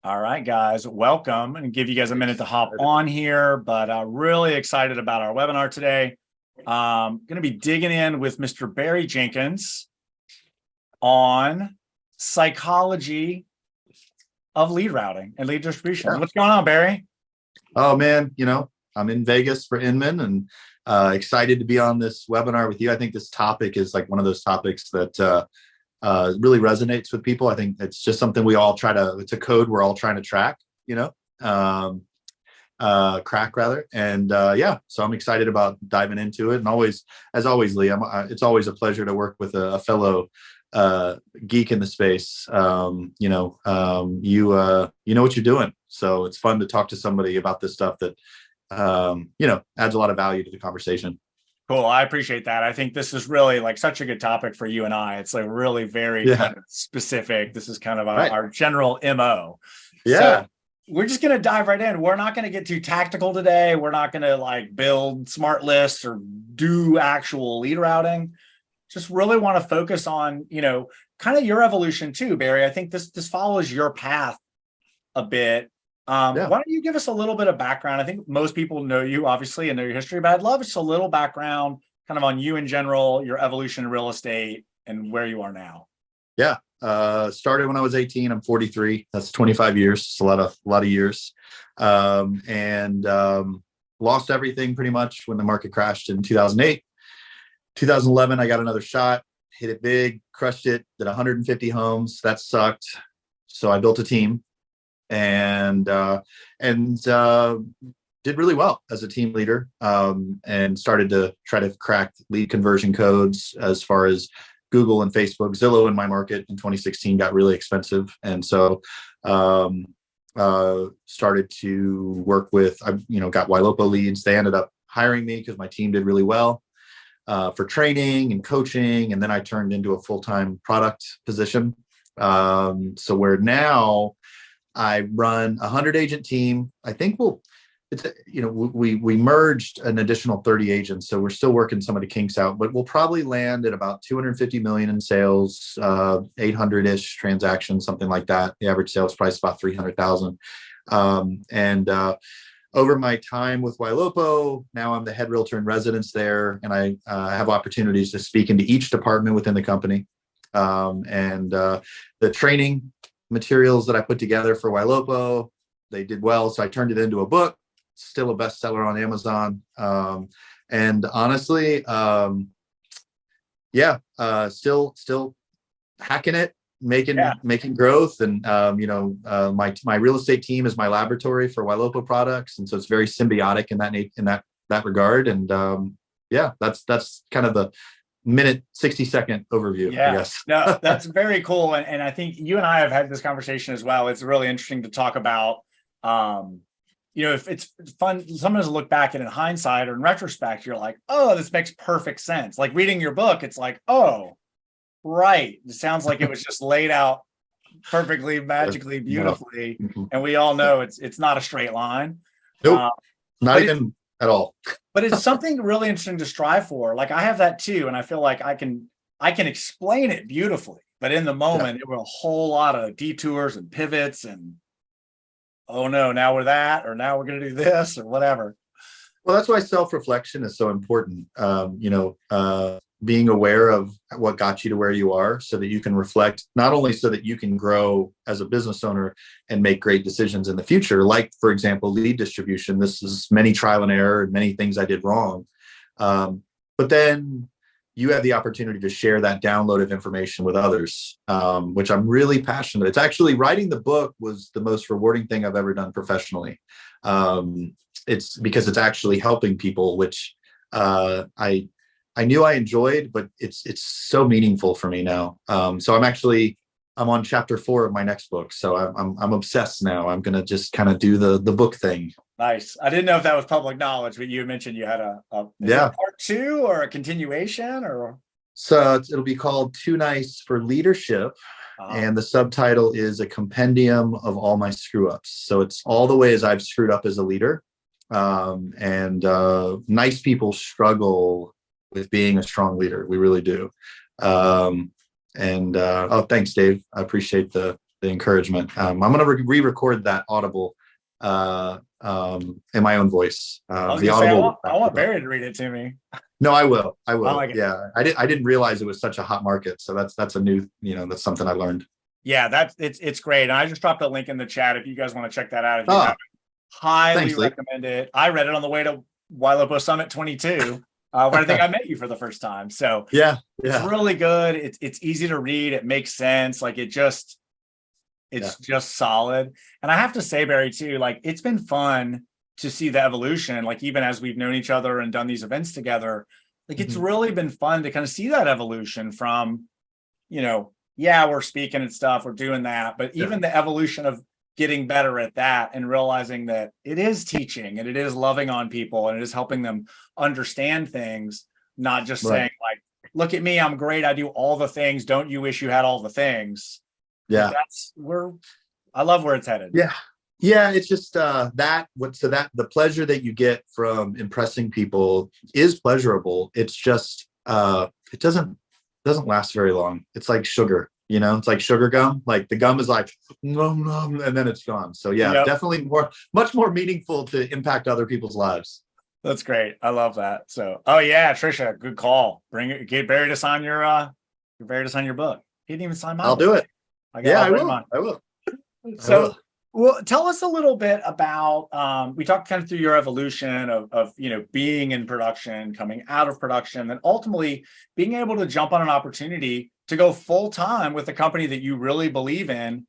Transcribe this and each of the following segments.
All right, guys, welcome and give you guys a minute to hop on here, but really excited about our webinar today. Going to be digging in with Mr. Barry Jenkins on psychology of lead routing and lead distribution. Yeah. What's going on, Barry? Oh man, I'm in Vegas for Inman and excited to be on this webinar with you. I think this topic is like one of those topics that really resonates with people. I think it's just something it's a code we're all trying to track, crack rather. And so I'm excited about diving into it. And as always, Lee, it's always a pleasure to work with a fellow geek in the space. You know what you're doing. So it's fun to talk to somebody about this stuff that, adds a lot of value to the conversation. Cool. I appreciate that. I think this is really like such a good topic for you and I. It's like really very kind of specific. This is kind of our general MO. Yeah. So we're just going to dive right in. We're not going to get too tactical today. We're not going to like build smart lists or do actual lead routing. Just really want to focus on, kind of your evolution too, Barry. I think this follows your path a bit. Why don't you give us a little bit of background? I think most people know you obviously and know your history, but I'd love just a little background kind of on you in general, your evolution in real estate and where you are now. Yeah. Started when I was 18. I'm 43. That's 25 years. It's a lot of years. Lost everything pretty much when the market crashed in 2008. 2011, I got another shot, hit it big, crushed it, did 150 homes. That sucked. So I built a team and did really well as a team leader, and started to try to crack lead conversion codes as far as Google and Facebook. Zillow in my market in 2016 got really expensive. And so started to work with, got Ylopo leads. They ended up hiring me because my team did really well for training and coaching. And then I turned into a full-time product position. So where now I run a 100-agent team. I think we merged an additional 30 agents, so we're still working some of the kinks out, but we'll probably land at about 250 million in sales, 800-ish transactions, something like that. The average sales price is about 300,000. Over my time with Ylopo, now I'm the head realtor in residence there, and I have opportunities to speak into each department within the company. The training materials that I put together for Ylopo, they did well, so I turned it into a book. Still a bestseller on Amazon. And honestly, still hacking it, making growth. And my real estate team is my laboratory for Ylopo products, and so it's very symbiotic in that regard. And that's kind of the minute 60-second overview. I guess. No, that's very cool. And I think you and I have had this conversation as well. It's really interesting to talk about. If it's fun, sometimes look back and in hindsight or in retrospect, you're like, oh, this makes perfect sense. Like reading your book, it's like, oh, right. It sounds like it was just laid out perfectly, magically, beautifully. No. And we all know it's not a straight line. Nope, not even at all. But it's something really interesting to strive for. Like I have that too. And I feel like I can explain it beautifully, but in the moment, it was a whole lot of detours and pivots and, oh no, now we're that, or now we're going to do this or whatever. Well, that's why self-reflection is so important. Being aware of what got you to where you are so that you can reflect, not only so that you can grow as a business owner and make great decisions in the future, like, for example, lead distribution. This is many trial and error and many things I did wrong. But then you have the opportunity to share that download of information with others, which I'm really passionate. It's actually, writing the book was the most rewarding thing I've ever done professionally. It's because it's actually helping people, which I knew I enjoyed, but it's so meaningful for me now. So I'm on chapter 4 of my next book. So I'm obsessed now. I'm going to just kind of do the book thing. Nice. I didn't know if that was public knowledge, but you mentioned you had a part 2 or a continuation, or? So it'll be called Too Nice for Leadership. And the subtitle is A Compendium of All My Screw Ups. So it's all the ways I've screwed up as a leader. Nice people struggle with being a strong leader. We really do. Thanks, Dave. I appreciate the the encouragement. I'm going to re-record that Audible in my own voice. I was The gonna say, Audible. I want Barry to read it to me. No, I will. I I will. like it. Yeah, I didn't realize it was such a hot market. So that's a new, that's something I learned. Yeah, it's great. And I just dropped a link in the chat if you guys want to check that out. If you Oh, haven't, highly thanks, Lee. recommend it. I read it on the way to Wilopo Summit 22, where I think I met you for the first time. So Yeah, it's really good. It's easy to read. It makes sense. Like it's just solid. And I have to say, Barry, too, like it's been fun to see the evolution. Like even as we've known each other and done these events together, like it's really been fun to kind of see that evolution from, yeah, we're speaking and stuff, we're doing that, but even the evolution of getting better at that and realizing that it is teaching and it is loving on people and it is helping them understand things, not just saying like, look at me, I'm great, I do all the things, don't you wish you had all the things? Yeah. I love where it's headed. Yeah. Yeah, it's just the pleasure that you get from impressing people is pleasurable. It's just it doesn't last very long. It's like sugar, it's like sugar gum. Like the gum is like nom, nom, and then it's gone. So yeah, definitely much more meaningful to impact other people's lives. That's great. I love that. So Trisha, good call. Get Barry to sign your book. He didn't even sign my I'll book. do it. I will. So well, tell us a little bit about, we talked kind of through your evolution of being in production, coming out of production, and ultimately being able to jump on an opportunity to go full time with a company that you really believe in,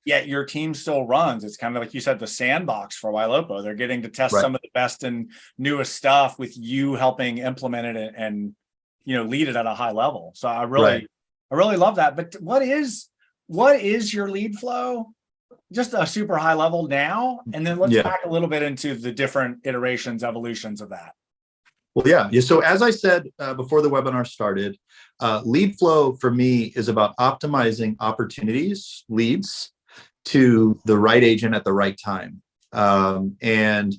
yet your team still runs. It's kind of like you said, the sandbox for Wilopo. They're getting to test some of the best and newest stuff with you helping implement it and lead it at a high level. So I really love that. But what is your lead flow? Just a super high level now, and then let's back a little bit into the different iterations, evolutions of that. Well, yeah. So as I said before the webinar started, lead flow for me is about optimizing opportunities, leads to the right agent at the right time. And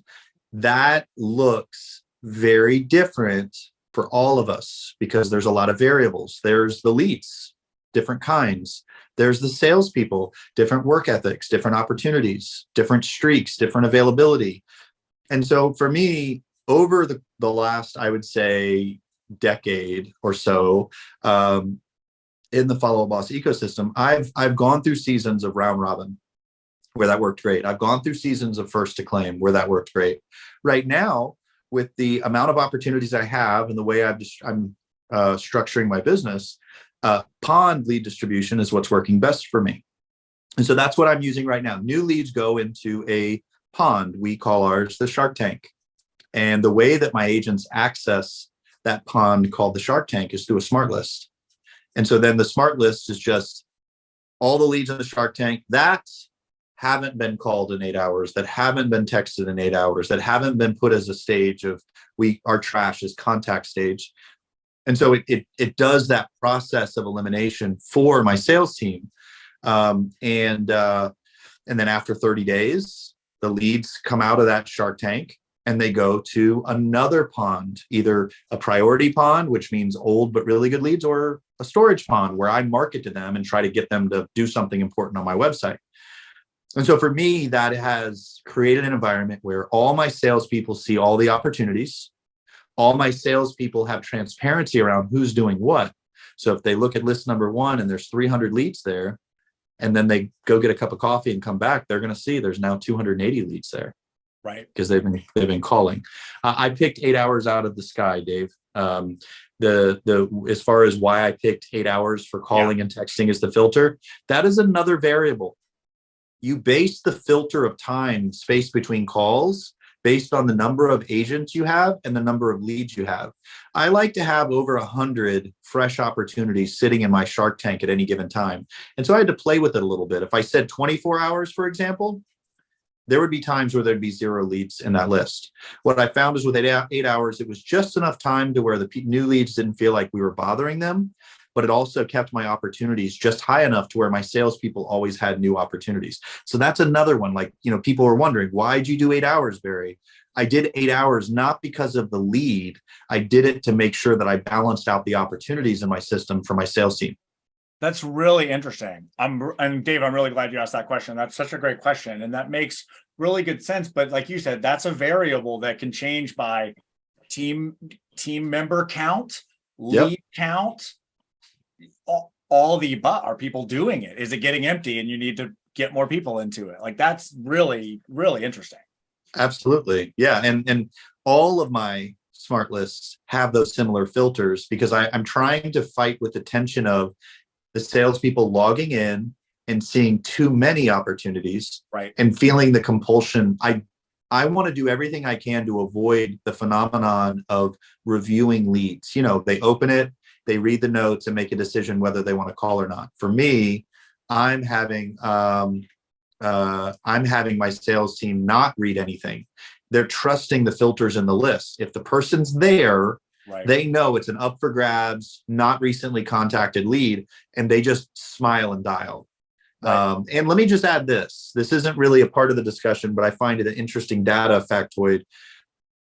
that looks very different for all of us because there's a lot of variables. There's the leads, different kinds. There's the salespeople, different work ethics, different opportunities, different streaks, different availability. And so for me, over the last, I would say, decade or so, in the Follow a Boss ecosystem, I've gone through seasons of round robin where that worked great. I've gone through seasons of first to claim where that worked great. Right now, with the amount of opportunities I have and the way I'm structuring my business, pond lead distribution is what's working best for me. And so that's what I'm using right now. New leads go into a pond. We call ours the Shark Tank. And the way that my agents access that pond called the Shark Tank is through a smart list. And so then the smart list is just all the leads in the Shark Tank that haven't been called in 8 hours, that haven't been texted in 8 hours, that haven't been put as a stage of our trash is contact stage. And so it does that process of elimination for my sales team. And then after 30 days, the leads come out of that Shark Tank and they go to another pond, either a priority pond, which means old but really good leads, or a storage pond where I market to them and try to get them to do something important on my website. And so for me, that has created an environment where all my salespeople see all the opportunities. All my salespeople have transparency around who's doing what. So if they look at list number 1 and there's 300 leads there, and then they go get a cup of coffee and come back, they're going to see there's now 280 leads there, right? Because they've been calling. I picked 8 hours out of the sky, Dave. As far as why I picked 8 hours for calling and texting as the filter, that is another variable. You base the filter of time spaced between calls based on the number of agents you have and the number of leads you have. I like to have over 100 fresh opportunities sitting in my Shark Tank at any given time. And so I had to play with it a little bit. If I said 24 hours, for example, there would be times where there'd be 0 leads in that list. What I found is with 8 hours, it was just enough time to where the new leads didn't feel like we were bothering them, but it also kept my opportunities just high enough to where my salespeople always had new opportunities. So that's another one. Like, people were wondering, why'd you do 8 hours, Barry? I did 8 hours, not because of the lead. I did it to make sure that I balanced out the opportunities in my system for my sales team. That's really interesting. And Dave, I'm really glad you asked that question. That's such a great question. And that makes really good sense. But like you said, that's a variable that can change by team member count, Yep. lead count, all the above. Are people doing it? Is it getting empty and you need to get more people into it? Like that's really, really interesting. Absolutely. Yeah. And all of my smart lists have those similar filters because I'm trying to fight with the tension of the salespeople logging in and seeing too many opportunities, right, and feeling the compulsion. I want to do everything I can to avoid the phenomenon of reviewing leads. You know, they open it, they read the notes and make a decision whether they want to call or not. For me, I'm having my sales team not read anything. They're trusting the filters in the list. If the person's there, right, they know it's an up for grabs, not recently contacted lead, and they just smile and dial. Right. And let me just add this. This isn't really a part of the discussion, but I find it an interesting data factoid.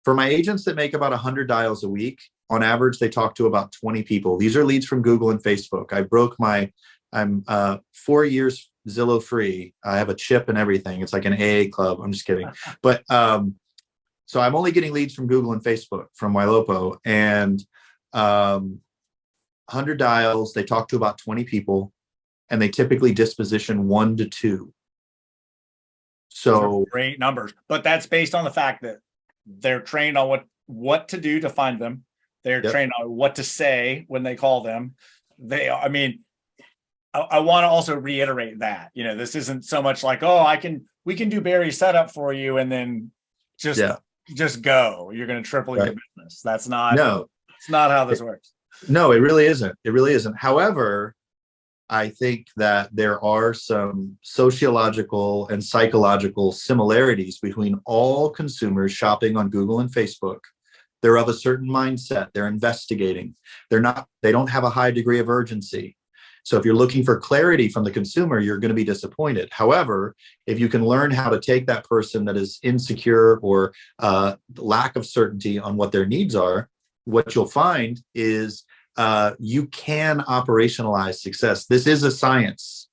For my agents that make about 100 dials a week, on average, they talk to about 20 people. These are leads from Google and Facebook. I'm 4 years Zillow free. I have a chip and everything. It's like an AA club. I'm just kidding. But so I'm only getting leads from Google and Facebook from Ylopo, and 100 dials, they talk to about 20 people, and they typically disposition 1 to 2. So great numbers, but that's based on the fact that they're trained on what to do to find them. They're trained on what to say when they call them. I mean, I want to also reiterate that, you know, this isn't so much like, oh, we can do Barry's setup for you and then just go. You're going to triple your business. It's not how this works. No, it really isn't. It really isn't. However, I think that there are some sociological and psychological similarities between all consumers shopping on Google and Facebook. They're of a certain mindset. They're investigating. They don't have a high degree of urgency. So if you're looking for clarity from the consumer, you're going to be disappointed. However, if you can learn how to take that person that is insecure or lack of certainty on what their needs are, what you'll find is you can operationalize success. This is a science.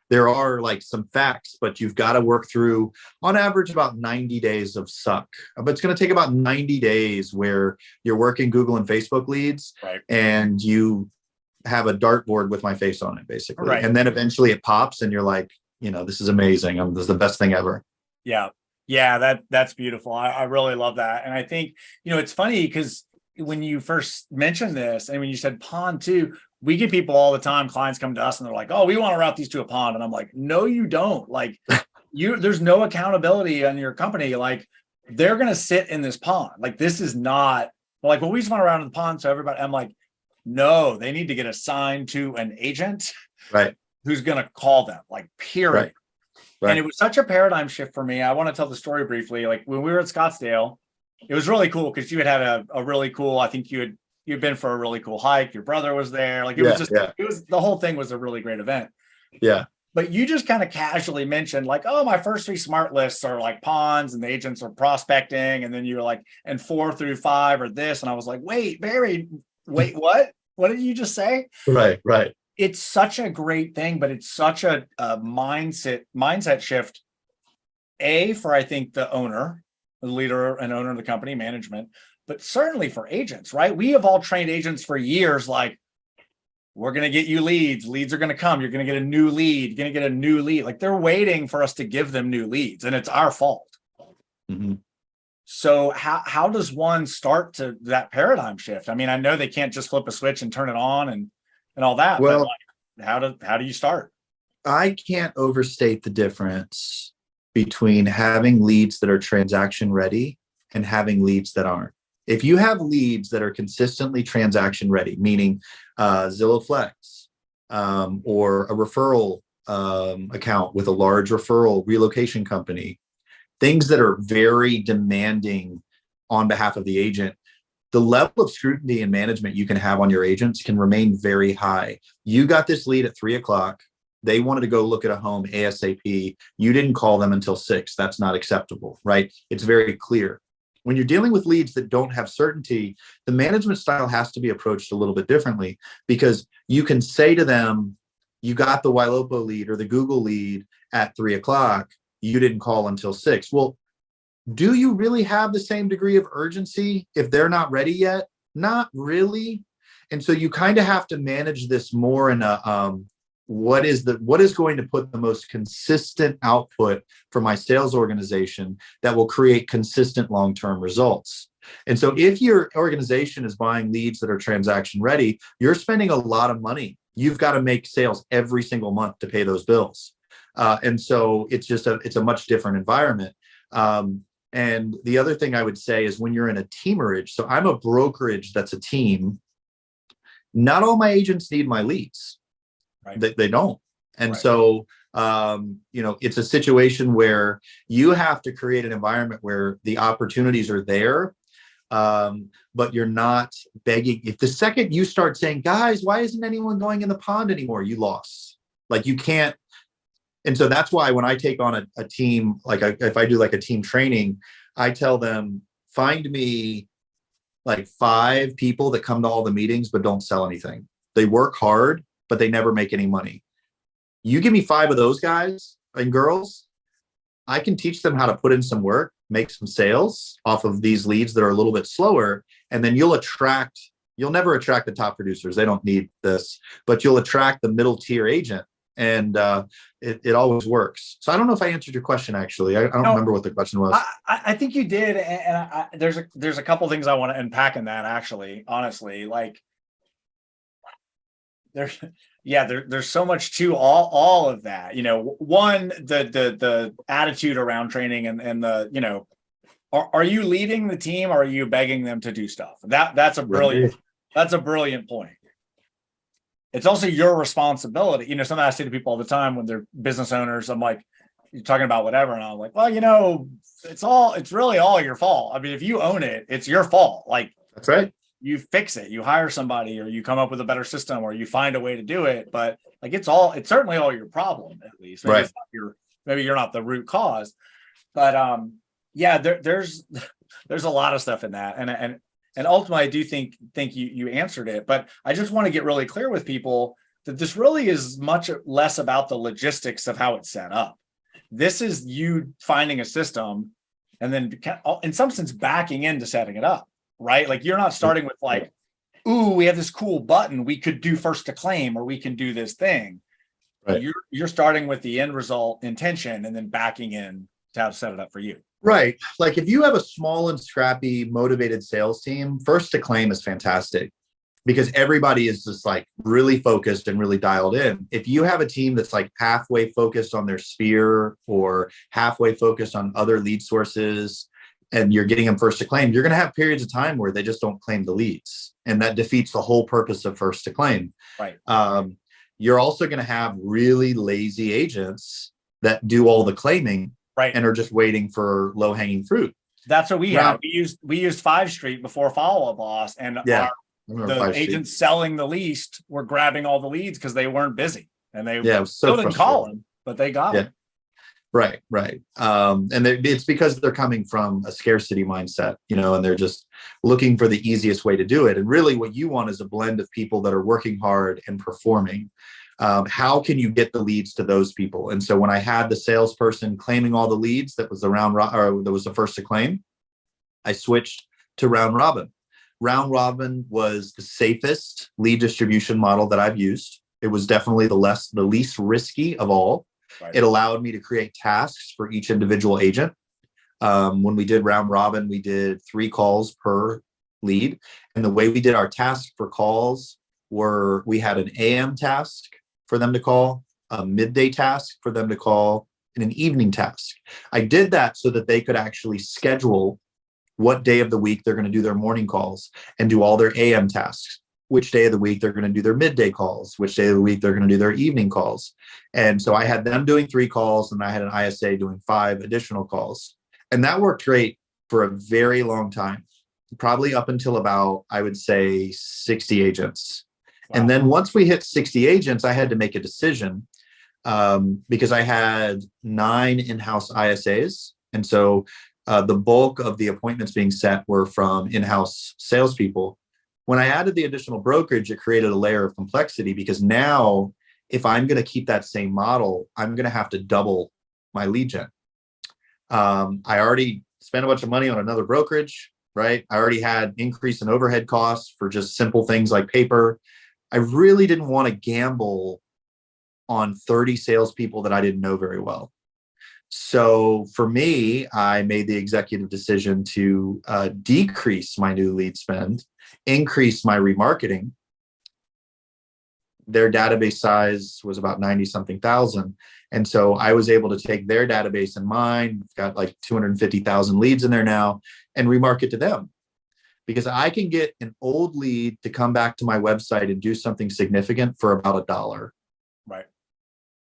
There are like some facts, but you've got to work through, on average, about 90 days of suck. But it's going to take about 90 days where you're working Google and Facebook leads, and you have a dartboard with my face on it, basically. Right. And then eventually it pops and you're like, you know, this is amazing. This is the best thing ever. Yeah. Yeah. That's beautiful. I really love that. And I think, you know, it's funny because when you first mentioned this and when you said pond too, we get people all the time, clients come to us and they're like, oh, we want to route these to a pond. And I'm like, no, you don't. Like there's no accountability on your company. Like they're going to sit in this pond. Like this is not like, well, we just want to route to the pond. So everybody, I'm like, no, they need to get assigned to an agent, who's going to call them, like, period. Right. And it was such a paradigm shift for me. I want to tell the story briefly. Like when we were at Scottsdale, it was really cool because you had a really cool, I think you'd been for a really cool hike. Your brother was there. Like the whole thing was a really great event. Yeah. But you just kind of casually mentioned like, oh, my first 3 smart lists are like ponds and the agents are prospecting. And then you were like, and 4 through 5 are this. And I was like, wait, Barry, what? What did you just say? Right. It's such a great thing, but it's such a mindset shift. For I think the owner, the leader and owner of the company, management, but certainly for agents, right? We have all trained agents for years, like, we're going to get you leads. Leads are going to come. You're going to get a new lead. You're going to get a new lead. Like they're waiting for us to give them new leads, and it's our fault. Mm-hmm. So how does one start to that paradigm shift? I mean, I know they can't just flip a switch and turn it on and all that. Well, but like, how do you start? I can't overstate the difference between having leads that are transaction ready and having leads that aren't. If you have leads that are consistently transaction ready, meaning Zillow Flex or a referral account with a large referral relocation company, things that are very demanding on behalf of the agent, the level of scrutiny and management you can have on your agents can remain very high. You got this lead at 3:00. They wanted to go look at a home ASAP. You didn't call them until 6. That's not acceptable, right? It's very clear. When you're dealing with leads that don't have certainty, the management style has to be approached a little bit differently, because you can say to them, you got the Ylopo lead or the Google lead at 3 o'clock. You didn't call until 6. Well, do you really have the same degree of urgency if they're not ready yet? Not really. And so you kind of have to manage this more in a what is going to put the most consistent output for my sales organization that will create consistent long-term results. And so if your organization is buying leads that are transaction ready, you're spending a lot of money. You've got to make sales every single month to pay those bills. And so it's a much different environment. And the other thing I would say is when you're in a teamerage, so I'm a brokerage that's a team, not all my agents need my leads. Right. They don't. And right. So, it's a situation where you have to create an environment where the opportunities are there, but you're not begging. If the second you start saying, guys, why isn't anyone going in the pond anymore? You lost. Like you can't. And so that's why when I take on a team, if I do like a team training, I tell them, find me like 5 people that come to all the meetings, but don't sell anything. They work hard, but they never make any money. You give me 5 of those guys and girls, I can teach them how to put in some work, make some sales off of these leads that are a little bit slower. And then you'll never attract the top producers. They don't need this, but you'll attract the middle tier agent. And it always works. So I don't know if I answered your question, actually. I don't remember what the question was. I think you did. And there's a couple things I want to unpack in that, actually, honestly. Like, there's so much to all of that. One, the attitude around training and the, are you leading the team or are you begging them to do stuff? That's a brilliant point. It's also your responsibility. Something I say to people all the time when they're business owners, I'm like, you're talking about whatever. And I'm like, well, it's really all your fault. I mean, if you own it, it's your fault. Like, that's right. You fix it, you hire somebody, or you come up with a better system, or you find a way to do it. But like, it's certainly all your problem, at least. Maybe right. Maybe you're not the root cause, but there's a lot of stuff in that. And ultimately, I do think you answered it, but I just want to get really clear with people that this really is much less about the logistics of how it's set up. This is you finding a system and then in some sense backing into setting it up, right? Like you're not starting with like, ooh, we have this cool button, we could do first to claim, or we can do this thing. Right. You're starting with the end result intention and then backing in to how to set it up for you. Right. Like if you have a small and scrappy, motivated sales team, first to claim is fantastic because everybody is just like really focused and really dialed in. If you have a team that's like halfway focused on their sphere or halfway focused on other lead sources and you're getting them first to claim, you're going to have periods of time where they just don't claim the leads. And that defeats the whole purpose of first to claim. Right. You're also going to have really lazy agents that do all the claiming. Right. And are just waiting for low hanging fruit. That's what we had. We used 5 Street before Follow Up Boss, and the agents selling the least were grabbing all the leads because they weren't busy, and they still didn't call them, but they got them. Right. And it's because they're coming from a scarcity mindset, and they're just looking for the easiest way to do it. And really, what you want is a blend of people that are working hard and performing. How can you get the leads to those people? And so when I had the salesperson claiming all the leads, that was the first to claim, I switched to round robin. Round robin was the safest lead distribution model that I've used. It was definitely the least risky of all. Right. It allowed me to create tasks for each individual agent. When we did round robin, we did 3 calls per lead. And the way we did our task for calls we had an AM task for them to call, a midday task for them to call, and an evening task. I did that so that they could actually schedule what day of the week they're going to do their morning calls and do all their AM tasks, which day of the week they're going to do their midday calls, which day of the week they're going to do their evening calls. And so I had them doing 3 calls and I had an ISA doing 5 additional calls. And that worked great for a very long time, probably up until about, I would say, 60 agents. Wow. And then once we hit 60 agents, I had to make a decision because I had 9 in-house ISAs. And so the bulk of the appointments being set were from in-house salespeople. When I added the additional brokerage, it created a layer of complexity because now if I'm going to keep that same model, I'm going to have to double my lead gen. I already spent a bunch of money on another brokerage, right? I already had increase in overhead costs for just simple things like paper. I really didn't want to gamble on 30 salespeople that I didn't know very well. So for me, I made the executive decision to decrease my new lead spend, increase my remarketing. Their database size was about 90 something thousand. And so I was able to take their database and mine, got like 250,000 leads in there now, and remarket to them. Because I can get an old lead to come back to my website and do something significant for about $1. Right.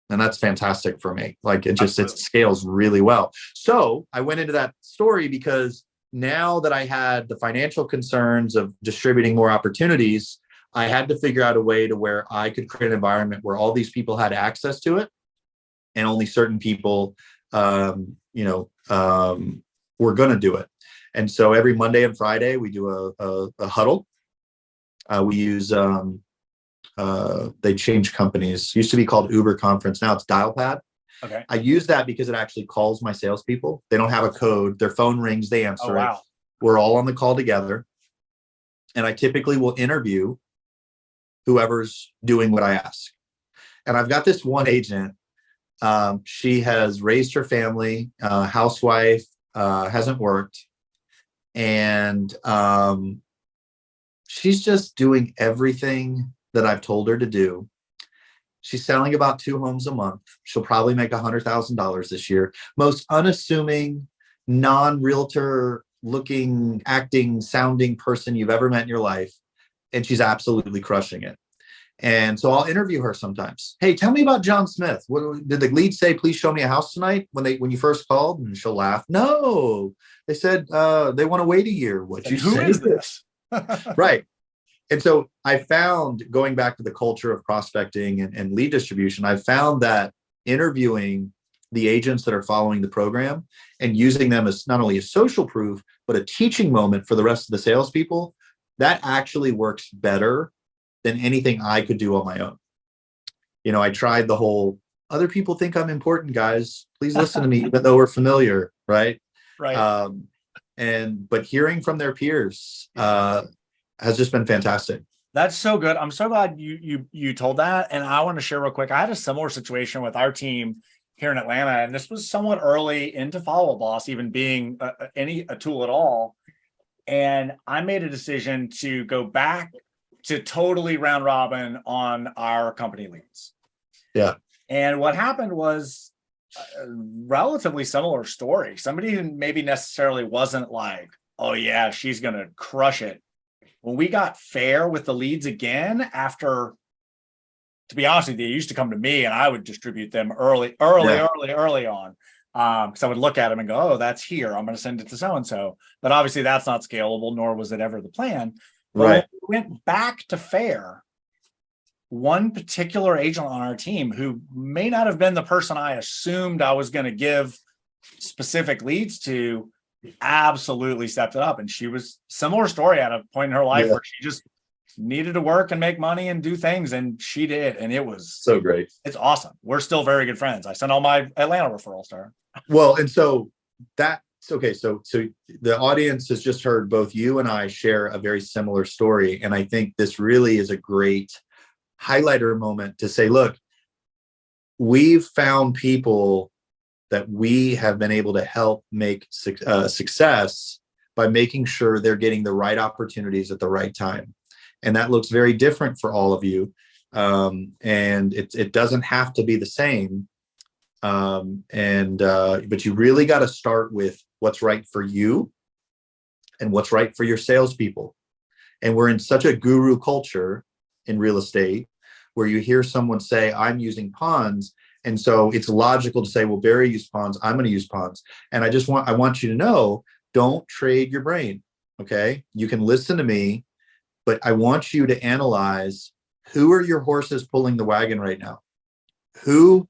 And that's fantastic for me. Like it scales really well. So I went into that story because now that I had the financial concerns of distributing more opportunities, I had to figure out a way to where I could create an environment where all these people had access to it, and only certain people, were going to do it. And so every Monday and Friday we do a huddle. We use they changed companies. It used to be called Uber Conference. Now it's Dialpad. Okay. I use that because it actually calls my salespeople. They don't have a code. Their phone rings. They answer it. We're all on the call together. And I typically will interview whoever's doing what I ask. And I've got this one agent. She has raised her family, housewife, hasn't worked. And she's just doing everything that I've told her to do. She's selling about 2 homes a month. She'll probably make $100,000 this year. Most unassuming, non-realtor looking, acting, sounding person you've ever met in your life. And she's absolutely crushing it. And so I'll interview her sometimes. Hey, tell me about John Smith. What, did the lead say, please show me a house tonight when you first called? And she'll laugh. No, they said they want to wait a year. What you say is this? Right. And so I found, going back to the culture of prospecting and lead distribution, I found that interviewing the agents that are following the program and using them as not only a social proof, but a teaching moment for the rest of the salespeople, that actually works better than anything I could do on my own. I tried the whole, other people think I'm important, guys. Please listen to me, even though we're familiar, right? Right. But hearing from their peers has just been fantastic. That's so good. I'm so glad you told that. And I want to share real quick. I had a similar situation with our team here in Atlanta, and this was somewhat early into Follow Up Boss, even being a tool at all. And I made a decision to go back to totally round robin on our company leads. Yeah. And what happened was a relatively similar story. Somebody who maybe necessarily wasn't like, oh yeah, she's going to crush it. When we got fair with the leads again, after, to be honest with you, they used to come to me and I would distribute them early on. Because I would look at them and go, oh, that's here. I'm going to send it to so-and-so. But obviously that's not scalable, nor was it ever the plan. But right. When we went back to fair, one particular agent on our team who may not have been the person I assumed I was going to give specific leads to absolutely stepped it up. And she was similar story at a point in her life where she just needed to work and make money and do things. And she did. And it was so great. It's awesome. We're still very good friends. I sent all my Atlanta referrals to her. Well, and so that's okay. So the audience has just heard both you and I share a very similar story. And I think this really is a great highlighter moment to say, look, we've found people that we have been able to help make success by making sure they're getting the right opportunities at the right time. And that looks very different for all of you. And it doesn't have to be the same. But you really got to start with what's right for you and what's right for your salespeople. And we're in such a guru culture in real estate where you hear someone say, I'm using Pawns. And so it's logical to say, well, Barry used Pawns, I'm going to use Pawns. And I want you to know, don't trade your brain. Okay. You can listen to me, but I want you to analyze, who are your horses pulling the wagon right now? Who,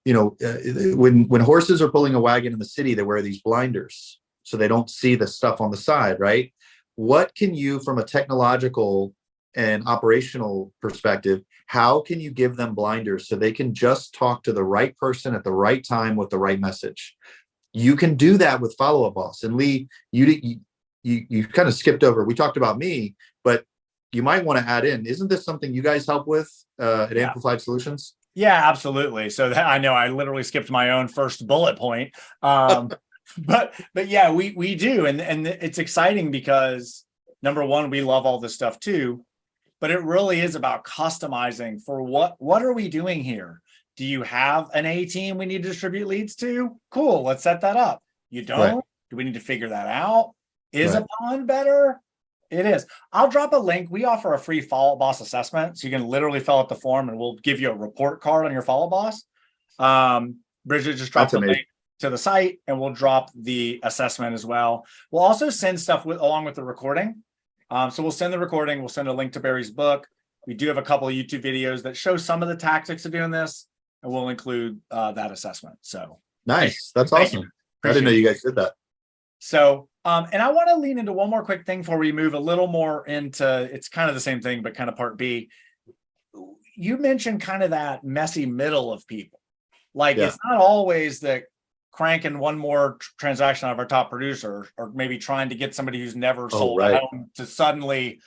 when horses are pulling a wagon in the city, they wear these blinders so they don't see the stuff on the side, right? What can you, from a technological and operational perspective, how can you give them blinders so they can just talk to the right person at the right time with the right message? You can do that with Follow Up Boss. And Lee, you kind of skipped over. We talked about me, but you might want to add in. Isn't this something you guys help with at Amplified Solutions? Yeah, absolutely. So that, I know I literally skipped my own first bullet point. But yeah, we do. And it's exciting because number one, we love all this stuff too, but it really is about customizing for what are we doing here? Do you have an A team we need to distribute leads to? Cool, let's set that up. You don't? Right. Do we need to figure that out? Is Right. a pond better? It is. I'll drop a link. We offer a free Follow Up Boss assessment. So you can literally fill out the form and we'll give you a report card on your Follow Up Boss. Bridget just dropped the link to the site and we'll drop the assessment as well. We'll also send stuff along with the recording. So we'll send the recording. We'll send a link to Barry's book. We do have a couple of YouTube videos that show some of the tactics of doing this, and we'll include that assessment. So nice. That's awesome. I didn't know you guys did that. So, and I want to lean into one more quick thing before we move a little more into, it's kind of the same thing, but kind of part B. You mentioned kind of that messy middle of people. Like it's not always that cranking one more transaction out of our top producer, or maybe trying to get somebody who's never sold a home to suddenly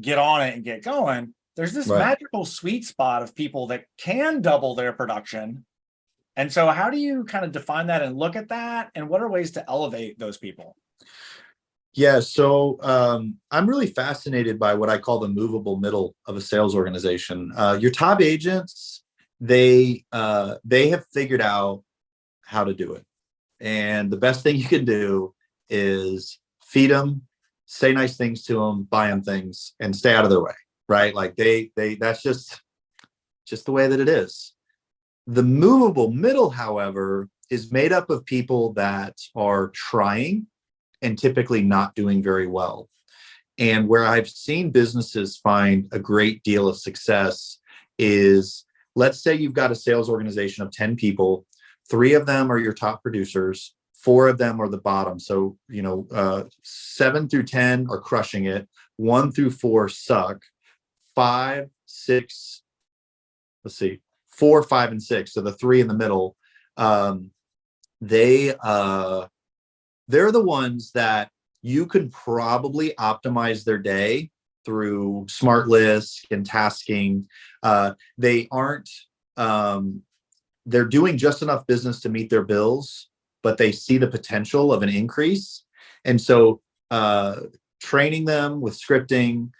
get on it and get going. There's this magical sweet spot of people that can double their production. And so how do you kind of define that and look at that? And what are ways to elevate those people? Yeah, so I'm really fascinated by what I call the movable middle of a sales organization. Your top agents, they have figured out how to do it. And the best thing you can do is feed them, say nice things to them, buy them things, and stay out of their way, right? Like that's just the way that it is. The movable middle, however, is made up of people that are trying and typically not doing very well. And where I've seen businesses find a great deal of success is, let's say you've got a sales organization of 10 people, 3 of them are your top producers, 4 of them are the bottom. So, 7 through 10 are crushing it, 1 through 4 suck, 5, 6, let's see, 4, 5, and 6. So the 3 in the middle, they're the ones that you could probably optimize their day through smart lists and tasking. They aren't, they're doing just enough business to meet their bills, but they see the potential of an increase. And so training them with scripting,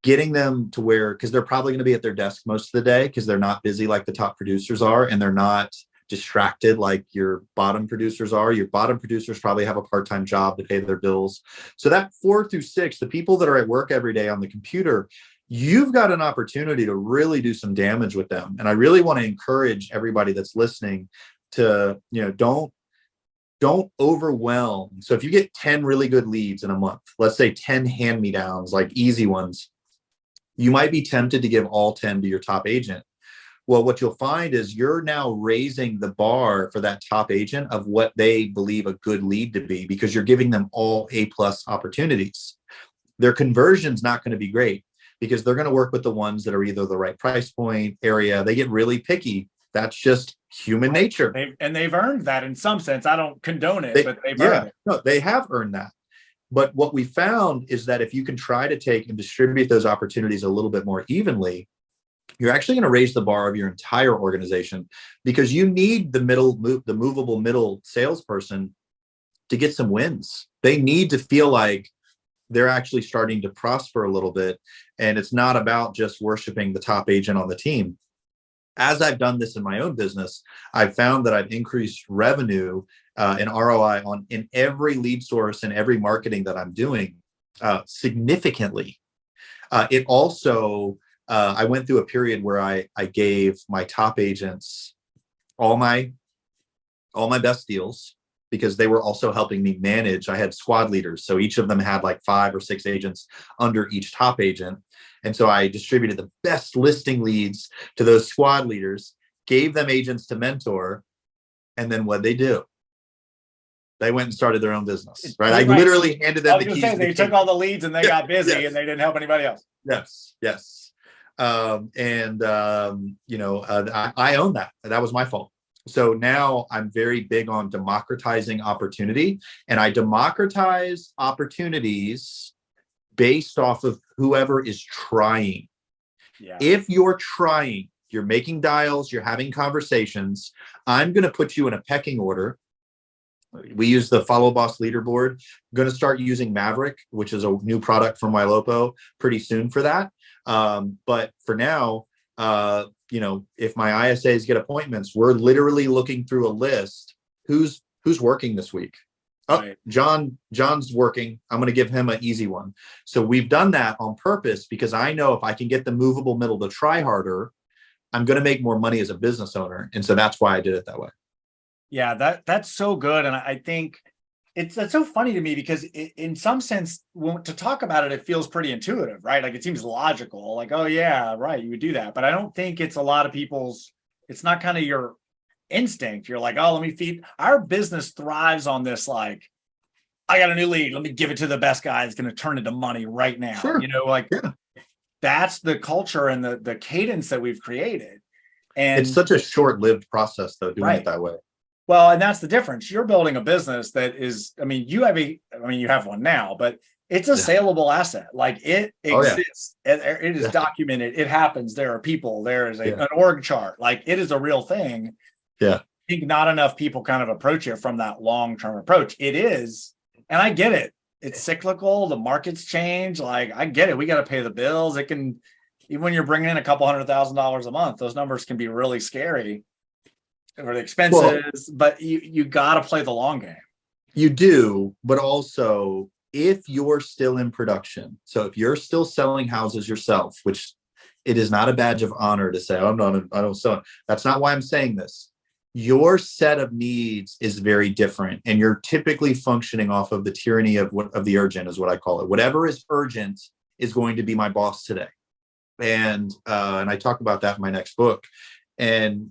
getting them to where, because they're probably going to be at their desk most of the day because they're not busy like the top producers are, and they're not distracted like your bottom producers are. Your bottom producers probably have a part-time job to pay their bills. So that 4 through 6, the people that are at work every day on the computer, you've got an opportunity to really do some damage with them. And I really want to encourage everybody that's listening to, don't overwhelm. So if you get 10 really good leads in a month, let's say 10 hand-me-downs, like easy ones, you might be tempted to give all 10 to your top agent. Well, what you'll find is you're now raising the bar for that top agent of what they believe a good lead to be, because you're giving them all A+ opportunities. Their conversion's not going to be great because they're going to work with the ones that are either the right price point area. They get really picky. That's just human nature. They've earned that in some sense. I don't condone it, but they've earned it. No, they have earned that. But what we found is that if you can try to take and distribute those opportunities a little bit more evenly, you're actually going to raise the bar of your entire organization, because you need the movable middle salesperson to get some wins. They need to feel like they're actually starting to prosper a little bit. And it's not about just worshiping the top agent on the team. As I've done this in my own business, I've found that I've increased revenue and ROI in every lead source and every marketing that I'm doing significantly. It also, I went through a period where I gave my top agents all my best deals, because they were also helping me manage. I had squad leaders. So each of them had like 5 or 6 agents under each top agent. And so I distributed the best listing leads to those squad leaders, gave them agents to mentor. And then what'd they do? They went and started their own business, right? I Right. literally handed them the keys. They took all the leads and they got busy Yes. and they didn't help anybody else. Yes, yes. I own that. That was my fault. So now I'm very big on democratizing opportunity, and I democratize opportunities based off of whoever is trying. Yeah. If you're trying, you're making dials, you're having conversations, I'm going to put you in a pecking order. We use the Follow Boss leaderboard. I'm going to start using Maverick, which is a new product from Ylopo, pretty soon for that. But for now, if my ISAs get appointments, we're literally looking through a list. Who's working this week? Oh, Right. John's working. I'm going to give him an easy one. So we've done that on purpose because I know if I can get the movable middle to try harder, I'm going to make more money as a business owner. And so that's why I did it that way. Yeah, that's so good. And I think that's so funny to me because in some sense, to talk about it, it feels pretty intuitive, right? Like it seems logical, like, oh yeah, right, you would do that. But I don't think it's a lot of people's, it's not kind of your instinct. You're like, oh, let me feed. Our business thrives on this, like, I got a new lead, let me give it to the best guy that's going to turn into money right now. Sure. That's the culture and the cadence that we've created. And it's such a short-lived process though, doing it that way. Well, and that's the difference. You're building a business that is, you have one now, but it's a saleable asset. Like it exists. It is documented. It happens. There are people, there is an org chart. Like it is a real thing. Yeah. I think not enough people kind of approach it from that long-term approach. It is, and I get it. It's cyclical. The markets change. Like I get it. We got to pay the bills. It can, even when you're bringing in a couple $100,000 a month, those numbers can be really scary. Or the expenses, but you got to play the long game. You do, but also if you're still in production, so if you're still selling houses yourself, which it is not a badge of honor to say, I don't sell. That's not why I'm saying this. Your set of needs is very different, and you're typically functioning off of the tyranny of the urgent, is what I call it. Whatever is urgent is going to be my boss today, and I talk about that in my next book. And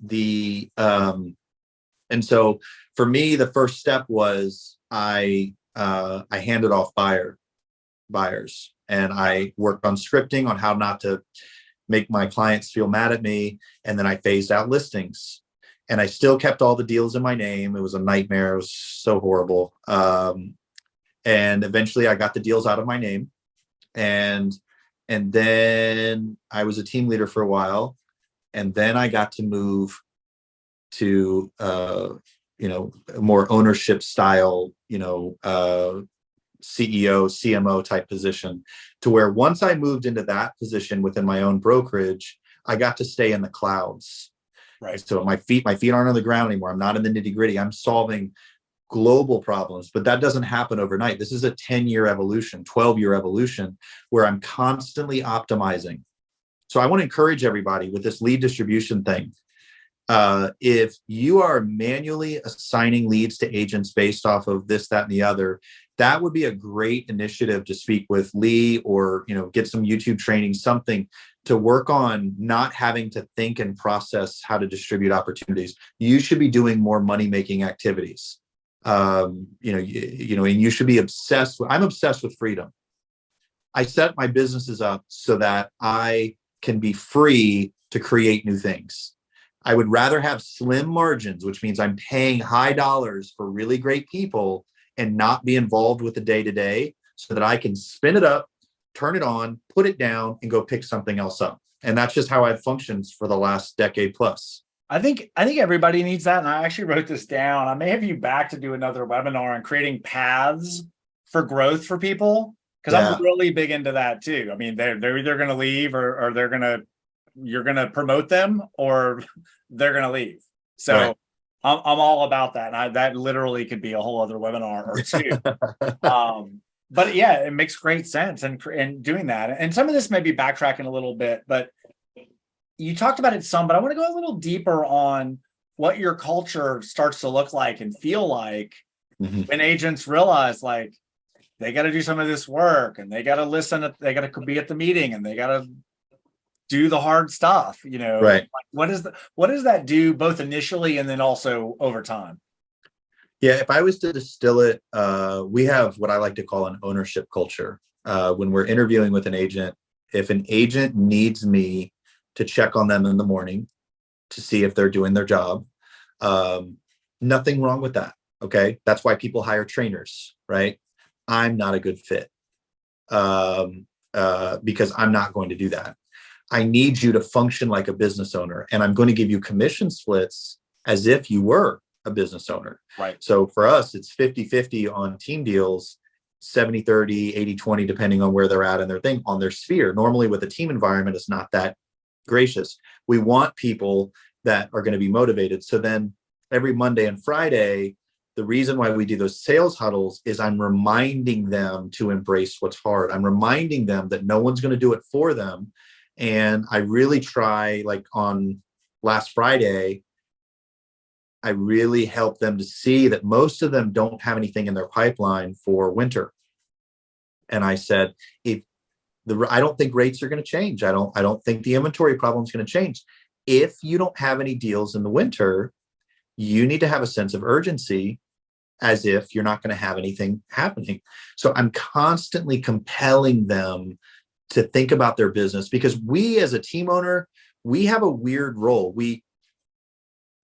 so for me, the first step was I handed off buyers, and I worked on scripting on how not to make my clients feel mad at me. And then I phased out listings, and I still kept all the deals in my name. It was a nightmare. It was so horrible. And eventually I got the deals out of my name, and then I was a team leader for a while. And then I got to move to, more ownership style, CEO, CMO type position, to where once I moved into that position within my own brokerage, I got to stay in the clouds. Right. So my feet aren't on the ground anymore. I'm not in the nitty gritty. I'm solving global problems, but that doesn't happen overnight. This is a 10-year evolution, 12-year evolution, where I'm constantly optimizing. So I want to encourage everybody with this lead distribution thing. If you are manually assigning leads to agents based off of this, that, and the other, that would be a great initiative to speak with Lee, or, get some YouTube training, something to work on not having to think and process how to distribute opportunities. You should be doing more money-making activities. And you should be obsessed with, I'm obsessed with freedom. I set my businesses up so that I can be free to create new things. I would rather have slim margins, which means I'm paying high dollars for really great people, and not be involved with the day-to-day, so that I can spin it up, turn it on, put it down, and go pick something else up. And that's just how I've functioned for the last decade plus. I think everybody needs that. And I actually wrote this down. I may have you back to do another webinar on creating paths for growth for people, because I'm really big into that too. I mean, they're either going to leave, or you're going to promote them, or they're going to leave. So right. I'm all about that. And that literally could be a whole other webinar or two. But yeah, it makes great sense. And doing that, and some of this may be backtracking a little bit, but you talked about it some, but I want to go a little deeper on what your culture starts to look like and feel like when agents realize, like, they got to do some of this work, and they got to listen, they got to be at the meeting, and they got to do the hard stuff, right? Like, what does that do both initially and then also over time? Yeah, if I was to distill it, we have what I like to call an ownership culture. When we're interviewing with an agent, if an agent needs me to check on them in the morning to see if they're doing their job, um, nothing wrong with that. Okay. That's why people hire trainers, right? I'm not a good fit, because I'm not going to do that. I need you to function like a business owner, and I'm going to give you commission splits as if you were a business owner. Right. So for us, it's 50-50 on team deals, 70-30, 80-20, depending on where they're at in their thing, on their sphere. Normally with a team environment, it's not that gracious. We want people that are going to be motivated. So then every Monday and Friday, the reason why we do those sales huddles is I'm reminding them to embrace what's hard. I'm reminding them that no one's going to do it for them. And I really try, like on last Friday, I really help them to see that most of them don't have anything in their pipeline for winter. And I said, I don't think rates are going to change. I don't think the inventory problem is going to change. If you don't have any deals in the winter, you need to have a sense of urgency as if you're not going to have anything happening. So I'm constantly compelling them to think about their business, because we as a team owner, we have a weird role. We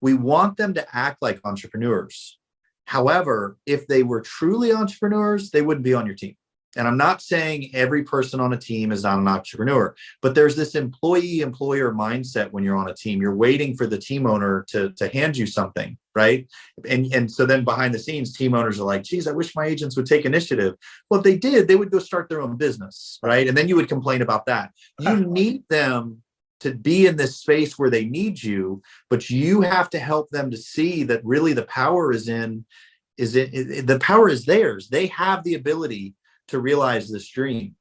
want them to act like entrepreneurs. However, if they were truly entrepreneurs, they wouldn't be on your team. And I'm not saying every person on a team is not an entrepreneur, but there's this employee-employer mindset when you're on a team. You're waiting for the team owner to hand you something, right? And so then behind the scenes, team owners are like, geez, I wish my agents would take initiative. Well, if they did, they would go start their own business, right? And then you would complain about that. You need them to be in this space where they need you, but you have to help them to see that really the power the power is theirs. They have the ability to realize this dream.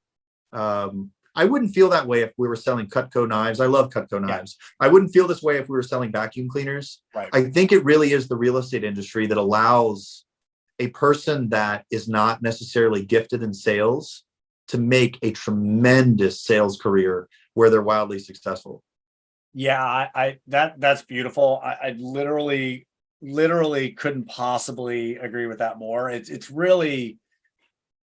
I wouldn't feel that way if we were selling Cutco knives. I love Cutco knives. I wouldn't feel this way if we were selling vacuum cleaners. Right. I think it really is the real estate industry that allows a person that is not necessarily gifted in sales to make a tremendous sales career where they're wildly successful. Yeah, that's beautiful. I literally couldn't possibly agree with that more. It's really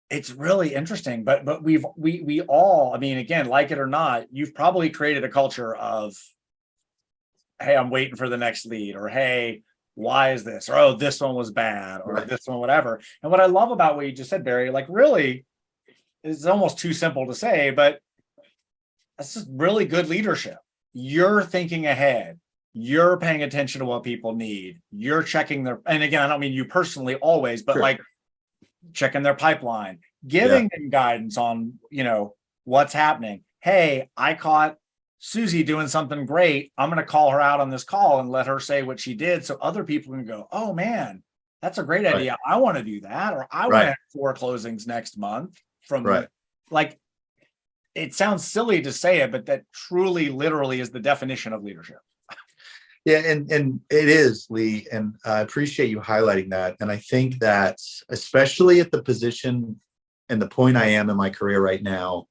interesting, but we all, I mean, again, like it or not, you've probably created a culture of, hey, I'm waiting for the next lead, or hey, why is this, or oh, this one was bad, or Right. this one, whatever. And what I love about what you just said, Barry, like really, it's almost too simple to say, but that's just really good leadership. You're thinking ahead. You're paying attention to what people need. You're checking their, and again, I don't mean you personally always, but Sure. like checking their pipeline, giving them guidance on, what's happening. Hey, I caught Susie doing something great. I'm going to call her out on this call and let her say what she did, so other people can go, oh man, that's a great idea. I want to do that. Or I want to have 4 closings next month from like, it sounds silly to say it, but that truly, literally is the definition of leadership. Yeah, and it is, Lee, and I appreciate you highlighting that. And I think that especially at the position and the point I am in my career right now,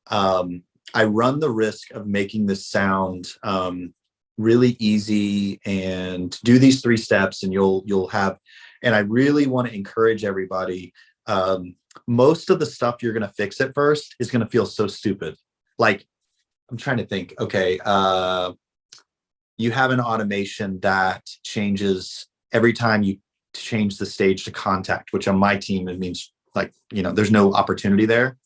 I run the risk of making this sound really easy and do these 3 steps and you'll have, and I really want to encourage everybody. Most of the stuff you're going to fix at first is going to feel so stupid. Like, I'm trying to think, okay, you have an automation that changes every time you change the stage to contact, which on my team, it means like, there's no opportunity there.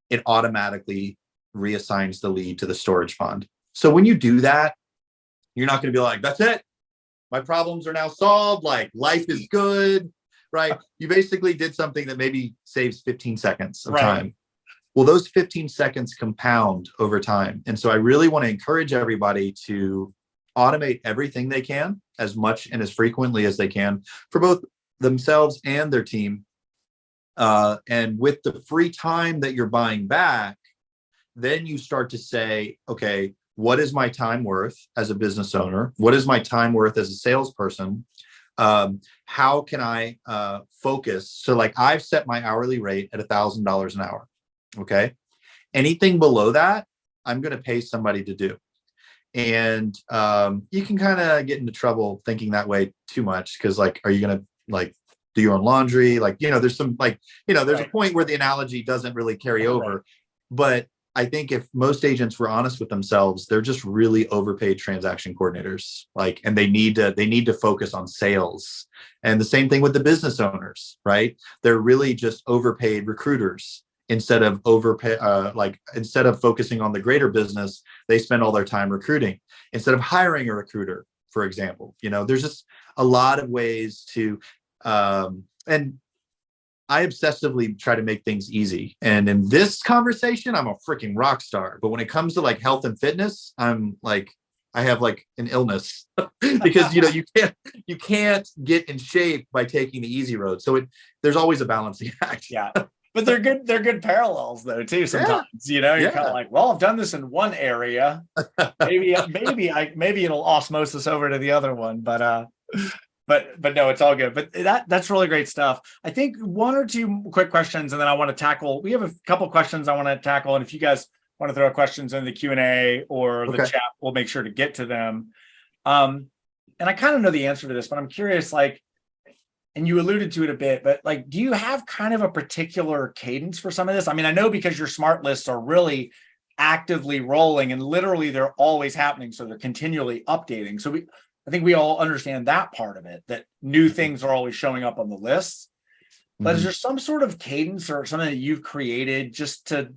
It automatically reassigns the lead to the storage pond. So when you do that, you're not going to be like, that's it. My problems are now solved. Like, life is good, right? You basically did something that maybe saves 15 seconds of time. Well, those 15 seconds compound over time. And so I really want to encourage everybody to automate everything they can as much and as frequently as they can for both themselves and their team. And with the free time that you're buying back, then you start to say, okay, what is my time worth as a business owner? What is my time worth as a salesperson? How can I focus? So like, I've set my hourly rate at $1,000 an hour. Okay. Anything below that, I'm going to pay somebody to do. And you can kind of get into trouble thinking that way too much, because like, are you going to like do your own laundry. Like, there's some like, there's Right. a point where the analogy doesn't really carry over. Right. But I think if most agents were honest with themselves, they're just really overpaid transaction coordinators. Like, and they need to focus on sales. And the same thing with the business owners, right? They're really just overpaid recruiters. Instead of instead of focusing on the greater business, they spend all their time recruiting instead of hiring a recruiter, for example. There's just a lot of ways to, and I obsessively try to make things easy. And in this conversation, I'm a freaking rock star. But when it comes to like health and fitness, I'm like, I have like an illness because you can't get in shape by taking the easy road. So there's always a balancing act. Yeah. But they're good parallels though too sometimes. You're kind of like, well, I've done this in one area. Maybe it'll osmosis over to the other one, but no, it's all good. But that's really great stuff. I think one or two quick questions, and then I want to tackle. We have a couple questions I want to tackle, and if you guys want to throw questions in the Q&A or the chat, we'll make sure to get to them. And I kind of know the answer to this, but I'm curious, like, and you alluded to it a bit, but like, do you have kind of a particular cadence for some of this? I mean, I know because your smart lists are really actively rolling and literally they're always happening. So they're continually updating. So I think we all understand that part of it, that new things are always showing up on the lists. But is there some sort of cadence or something that you've created just to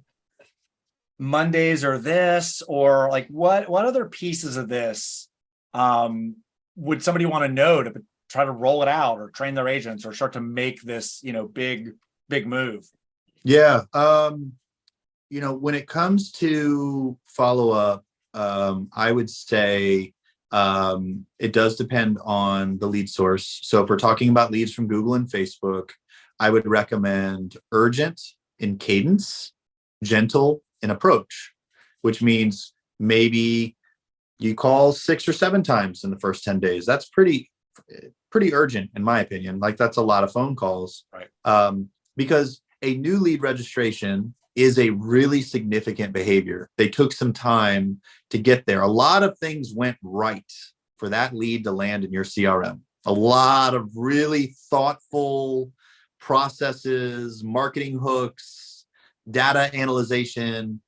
Mondays or this, or like what other pieces of this would somebody want to know to try to roll it out or train their agents or start to make this, big move? Yeah. When it comes to follow up, I would say it does depend on the lead source. So if we're talking about leads from Google and Facebook, I would recommend urgent in cadence, gentle in approach, which means maybe you call 6 or 7 times in the first 10 days. That's pretty urgent, in my opinion. Like, that's a lot of phone calls, right? Because a new lead registration is a really significant behavior. They took some time to get there. A lot of things went right for that lead to land in your CRM. A lot of really thoughtful processes, marketing hooks, data analyzation.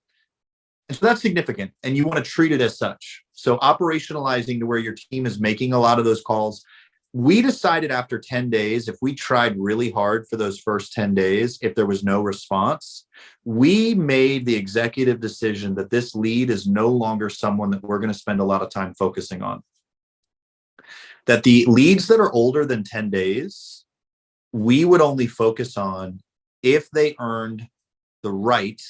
And so that's significant, and you want to treat it as such. So operationalizing to where your team is making a lot of those calls. We decided after 10 days, if we tried really hard for those first 10 days, if there was no response, we made the executive decision that this lead is no longer someone that we're going to spend a lot of time focusing on. That the leads that are older than 10 days, we would only focus on if they earned the right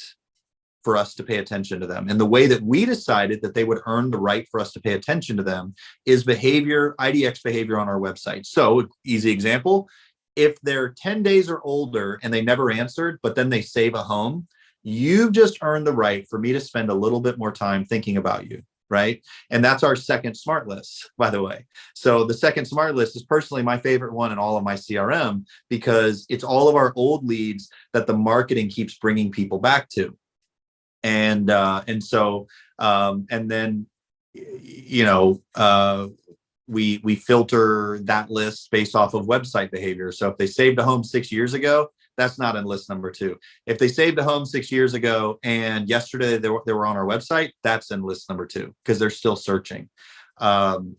for us to pay attention to them. And the way that we decided that they would earn the right for us to pay attention to them is behavior, IDX behavior on our website. So, easy example, if they're 10 days or older and they never answered, but then they save a home, you've just earned the right for me to spend a little bit more time thinking about you, right? And that's our second smart list, by the way. So the second smart list is personally my favorite one in all of my CRM because it's all of our old leads that the marketing keeps bringing people back to. And so then we filter that list based off of website behavior. So if they saved a home 6 years ago, that's not in list number 2. If they saved a home 6 years ago and yesterday they were on our website, that's in list number 2 because they're still searching. And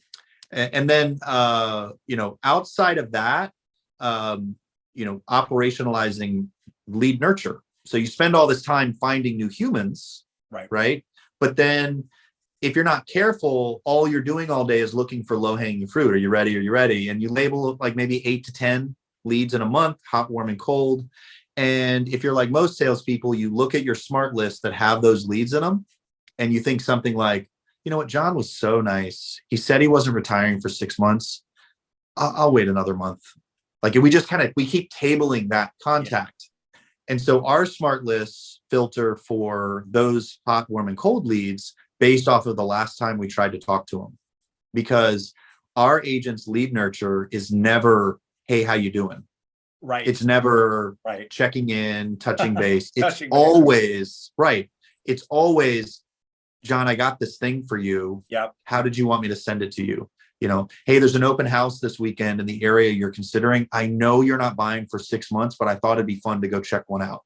then outside of that, operationalizing lead nurture. So you spend all this time finding new humans, right? But then if you're not careful, all you're doing all day is looking for low-hanging fruit. Are you ready? Are you ready? And you label like maybe 8 to 10 leads in a month, hot, warm, and cold. And if you're like most salespeople, you look at your smart list that have those leads in them, and you think something like, you know what, John was so nice. He said he wasn't retiring for 6 months. I'll wait another month. Like we just we keep tabling that contact. And so our smart lists filter for those hot, warm, and cold leads based off of the last time we tried to talk to them. Because our agent's lead nurture is never, hey, how you doing? Right. It's never checking in, touching base. It's always, It's always, John, I got this thing for you. Yep. How did you want me to send it to you? Hey, there's an open house this weekend in the area you're considering. I know you're not buying for 6 months, but I thought it'd be fun to go check one out.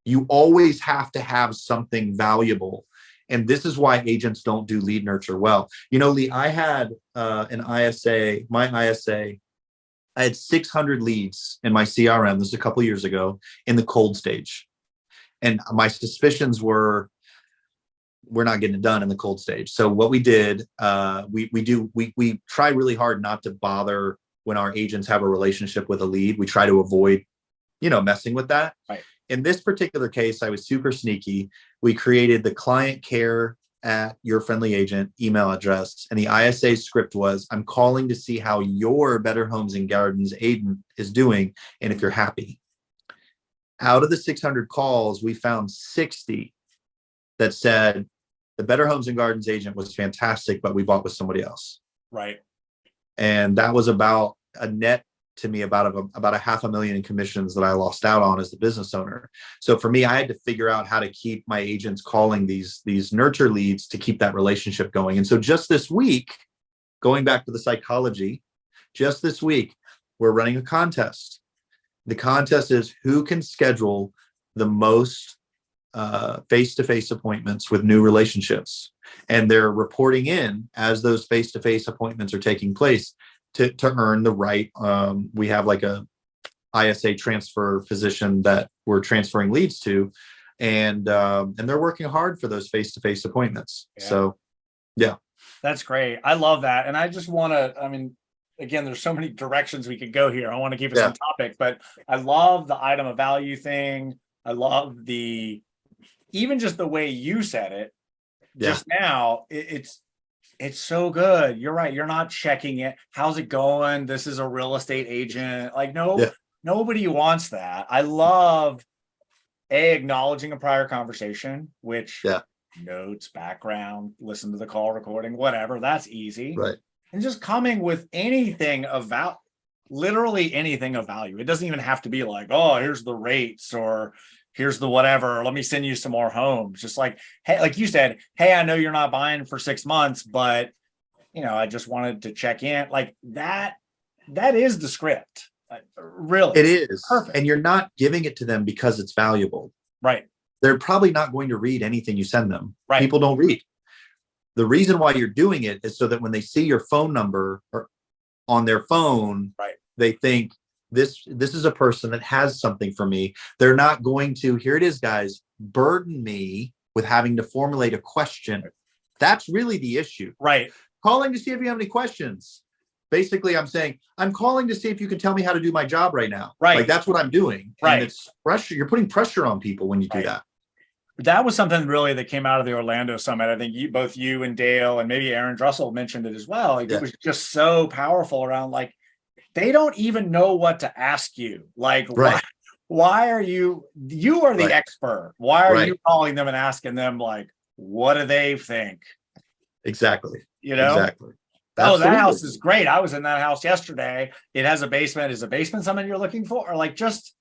You always have to have something valuable. And this is why agents don't do lead nurture well. Lee, I had an ISA, my ISA, I had 600 leads in my CRM. This is a couple of years ago in the cold stage. And my suspicions were, we're not getting it done in the cold stage. So what we did, we try really hard not to bother when our agents have a relationship with a lead. We try to avoid, messing with that. Right. In this particular case, I was super sneaky. We created the client care at your friendly agent email address. And the ISA script was, I'm calling to see how your Better Homes and Gardens agent is doing. And if you're happy. Out of the 600 calls, we found 60 that said the Better Homes and Gardens agent was fantastic, but we bought with somebody else. Right. And that was about a net to me about a $500,000 in commissions that I lost out on as the business owner. So for me, I had to figure out how to keep my agents calling these nurture leads to keep that relationship going. And so just this week, going back to the psychology, just this week, we're running a contest. The contest is who can schedule the most face-to-face appointments with new relationships. And they're reporting in as those face-to-face appointments are taking place to earn the right. We have like a ISA transfer physician that we're transferring leads to, and they're working hard for those face-to-face appointments. Yeah. So, yeah. That's great. I love that. And I just want to, again, there's so many directions we could go here. I want to keep us on topic, but I love the item of value thing. I love even just the way you said it just now. It's so good. You're right. You're not checking it. How's it going? This is a real estate agent. Like, nobody wants that. I love acknowledging a prior conversation, which notes, background, listen to the call recording, whatever. That's easy. Right. And just coming with anything of value, literally anything of value. It doesn't even have to be like, oh, here's the rates or here's the whatever, let me send you some more homes. Just like, hey, like you said, hey, I know you're not buying for 6 months, but I just wanted to check in. Like that is the script. Really. It is. Perfect. And you're not giving it to them because it's valuable. Right. They're probably not going to read anything you send them. Right. People don't read. The reason why you're doing it is so that when they see your phone number or on their phone, they think, this is a person that has something for me. They're not going to, here it is, guys, burden me with having to formulate a question. That's really the issue. Right. Calling to see if you have any questions. Basically, I'm saying, I'm calling to see if you can tell me how to do my job right now. Right. Like that's what I'm doing. Right. And it's pressure. You're putting pressure on people when you do that. That was something really that came out of the Orlando summit. I think both you and Dale and maybe Aaron Drussel mentioned it as well. It was just so powerful around like, they don't even know what to ask you. Like, why are you are the expert. Why are you calling them and asking them like, what do they think? Exactly. Exactly. Oh, that house is great. I was in that house yesterday. It has a basement. Is a basement something you're looking for? Or like, just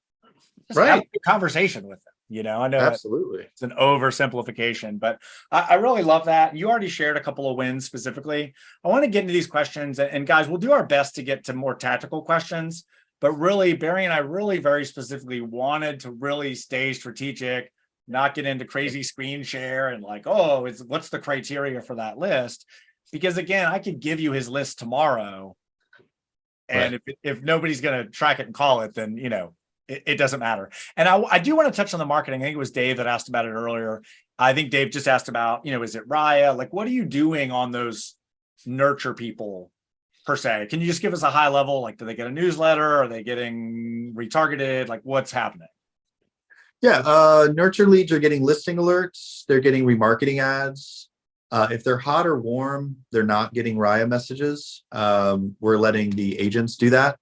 have a conversation with them. I know absolutely it's an oversimplification, but I really love that. You already shared a couple of wins specifically. I want to get into these questions, and guys, we'll do our best to get to more tactical questions, but really Barry and I really very specifically wanted to really stay strategic, not get into crazy screen share and like, oh, what's the criteria for that list? Because again, I could give you his list tomorrow, and if nobody's going to track it and call it, then, it doesn't matter. And I do want to touch on the marketing. I think it was Dave that asked about it earlier. I think Dave just asked about, is it Raya? Like, what are you doing on those nurture people per se? Can you just give us a high level? Like, do they get a newsletter? Are they getting retargeted? Like, what's happening? Yeah. Nurture leads are getting listing alerts. They're getting remarketing ads. If they're hot or warm, they're not getting Raya messages. We're letting the agents do that.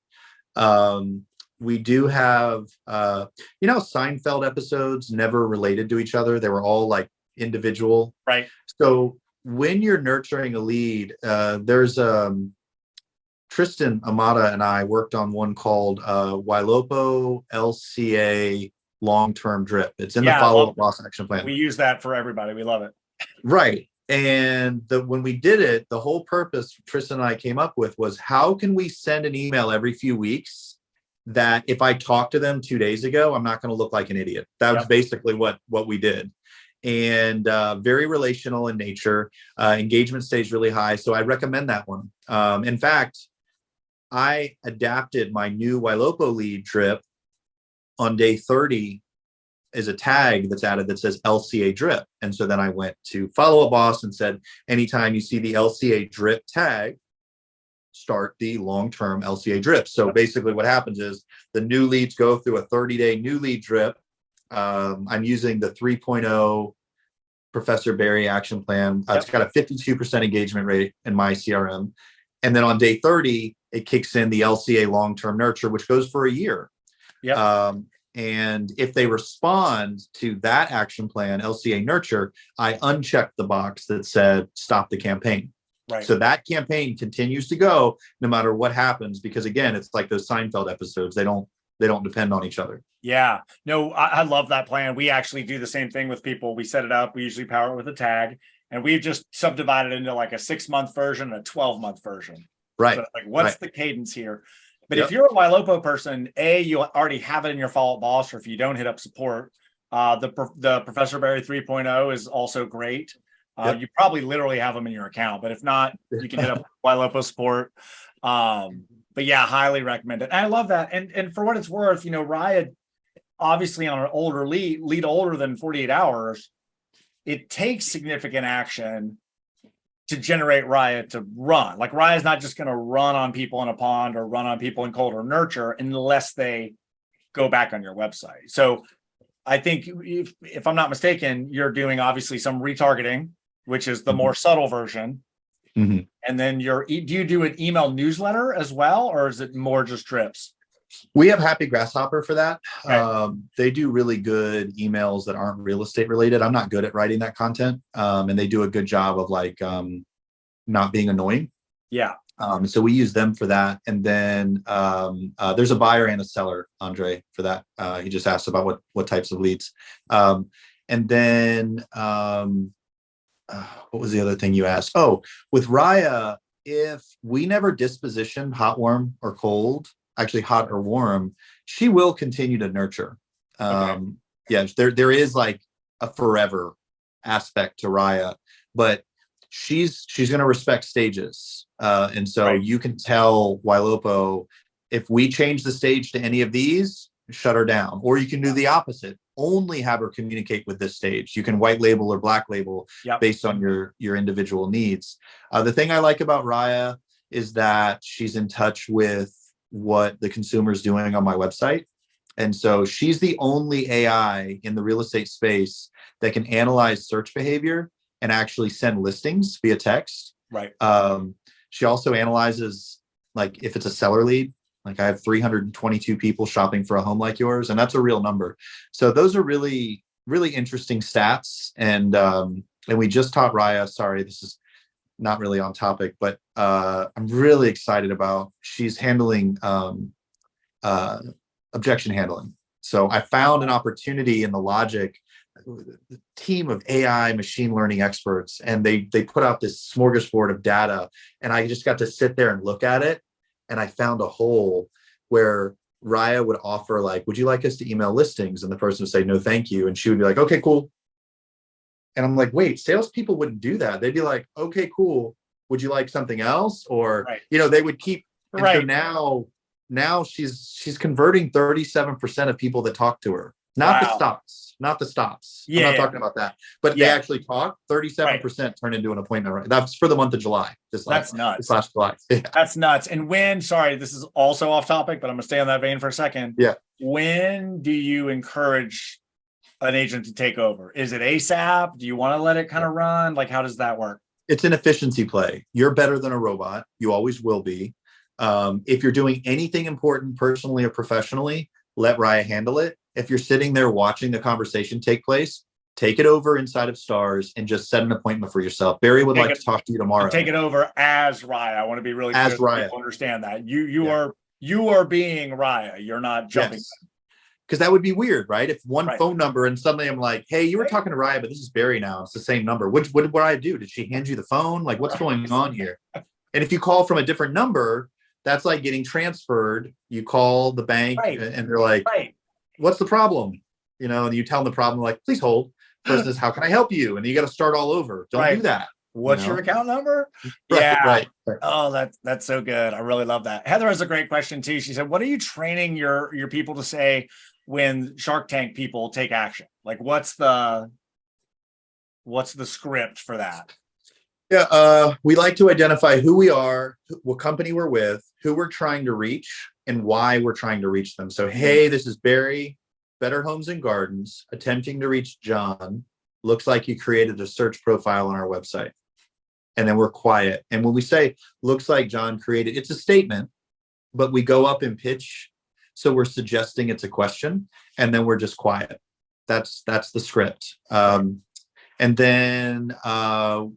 We do have, Seinfeld episodes never related to each other. They were all like individual. Right. So when you're nurturing a lead, there's Tristan Amata and I worked on one called Wailopo LCA long-term drip. It's in the follow-up loss action plan. We use that for everybody. We love it. Right. And when we did it, the whole purpose Tristan and I came up with was, how can we send an email every few weeks that if I talked to them 2 days ago, I'm not going to look like an idiot. That was basically what we did. And very relational in nature. Engagement stays really high. So I recommend that one. In fact, I adapted my new Ylopo lead drip on day 30 is a tag that's added that says LCA drip. And so then I went to Follow Up Boss and said, anytime you see the LCA drip tag, start the long-term LCA drip. So basically what happens is the new leads go through a 30-day new lead drip. I'm using the 3.0 Professor Barry action plan. It's got a 52% engagement rate in my CRM. And then on day 30, it kicks in the LCA long-term nurture, which goes for a year. And if they respond to that action plan, LCA nurture, I unchecked the box that said stop the campaign. Right. So that campaign continues to go no matter what happens, because again, it's like those Seinfeld episodes. They don't depend on each other. Yeah, no, I love that plan. We actually do the same thing with people. We set it up. We usually power it with a tag, and we've just subdivided into like a 6-month version and a 12-month version. Right. So like, what's the cadence here? But if you're a Ylopo person, you already have it in your Follow-Up Boss, or if you don't, hit up support. The Professor Barry 3.0 is also great. You probably literally have them in your account, but if not, you can hit up Ylopo support. But yeah, highly recommend it. And I love that. And for what it's worth, Raya, obviously on an older lead older than 48 hours, it takes significant action to generate Raya to run. Like, Raya is not just going to run on people in a pond or run on people in cold or nurture unless they go back on your website. So I think if I'm not mistaken, you're doing obviously some retargeting, which is the more subtle version. And then do you do an email newsletter as well, or is it more just drips? We have Happy Grasshopper for that. Okay. They do really good emails that aren't real estate related. I'm not good at writing that content. And they do a good job of not being annoying. Yeah. So we use them for that. And then there's a buyer and a seller, Andre, for that. He just asked about what types of leads. And then what was the other thing you asked? Oh, with Raya, if we never disposition hot, warm, or cold, actually hot or warm, she will continue to nurture. Yes, there is like a forever aspect to Raya, but she's going to respect stages. And so you can tell Ylopo, if we change the stage to any of these, shut her down. Or you can do the opposite. Only have her communicate with this stage. You can white label or black label based on your individual needs. The thing I like about Raya is that she's in touch with what the consumer is doing on my website. And so she's the only AI in the real estate space that can analyze search behavior and actually send listings via text. Right. She also analyzes, like, if it's a seller lead, like I have 322 people shopping for a home like yours, and that's a real number. So those are really, really interesting stats. And we just taught Raya, sorry, this is not really on topic, but I'm really excited about, she's handling objection handling. So I found an opportunity in the Logic team of AI machine learning experts, and they put out this smorgasbord of data, and I just got to sit there and look at it. And I found a hole where Raya would offer, like, would you like us to email listings? And the person would say, no, thank you. And she would be like, okay, cool. And I'm like, wait, salespeople wouldn't do that. They'd be like, okay, cool. Would you like something else? Or, they would keep. And so now she's converting 37% of people that talk to her. Not the stops. I'm not talking about that. But they actually talk. 37% turn into an appointment. Right? That's for the month of July. That's nuts. This last July. Yeah. That's nuts. And sorry, this is also off topic, but I'm gonna stay on that vein for a second. Yeah. When do you encourage an agent to take over? Is it ASAP? Do you want to let it kind of run? Like, how does that work? It's an efficiency play. You're better than a robot. You always will be. If you're doing anything important personally or professionally, let Raya handle it. If you're sitting there watching the conversation take place, take it over inside of Stars and just set an appointment for yourself. Barry would like to talk to you tomorrow. Take it over as Raya. I want to be really clear. Raya. People understand that you are being Raya. You're not jumping. Yes. because that would be weird, right? If one Right. phone number and suddenly I'm like, hey, you were talking to Ryan, but this is Barry now. It's the same number. What did I do? Did she hand you the phone? Like, what's going on here? And if you call from a different number, that's like getting transferred. You call the bank Right. and they're like, Right. what's the problem? You know, and you tell them the problem, like, please hold. Person is, how can I help you? And you got to start all over. Don't Right. do that. What's you know? your account number? Right, Yeah. right. Oh, that's so good. I really love that. Heather has a great question too. She said, what are you training your people to say when Shark Tank people take action? Like, what's the script for that? Yeah, we like to identify who we are, what company we're with, who we're trying to reach, and why we're trying to reach them. So, hey, this is Barry, Better Homes and Gardens, attempting to reach John. Looks like you created a search profile on our website. And then we're quiet. And when we say, looks like John created, it's a statement, but we go up in pitch. So we're suggesting it's a question, and then we're just quiet. That's the script. And then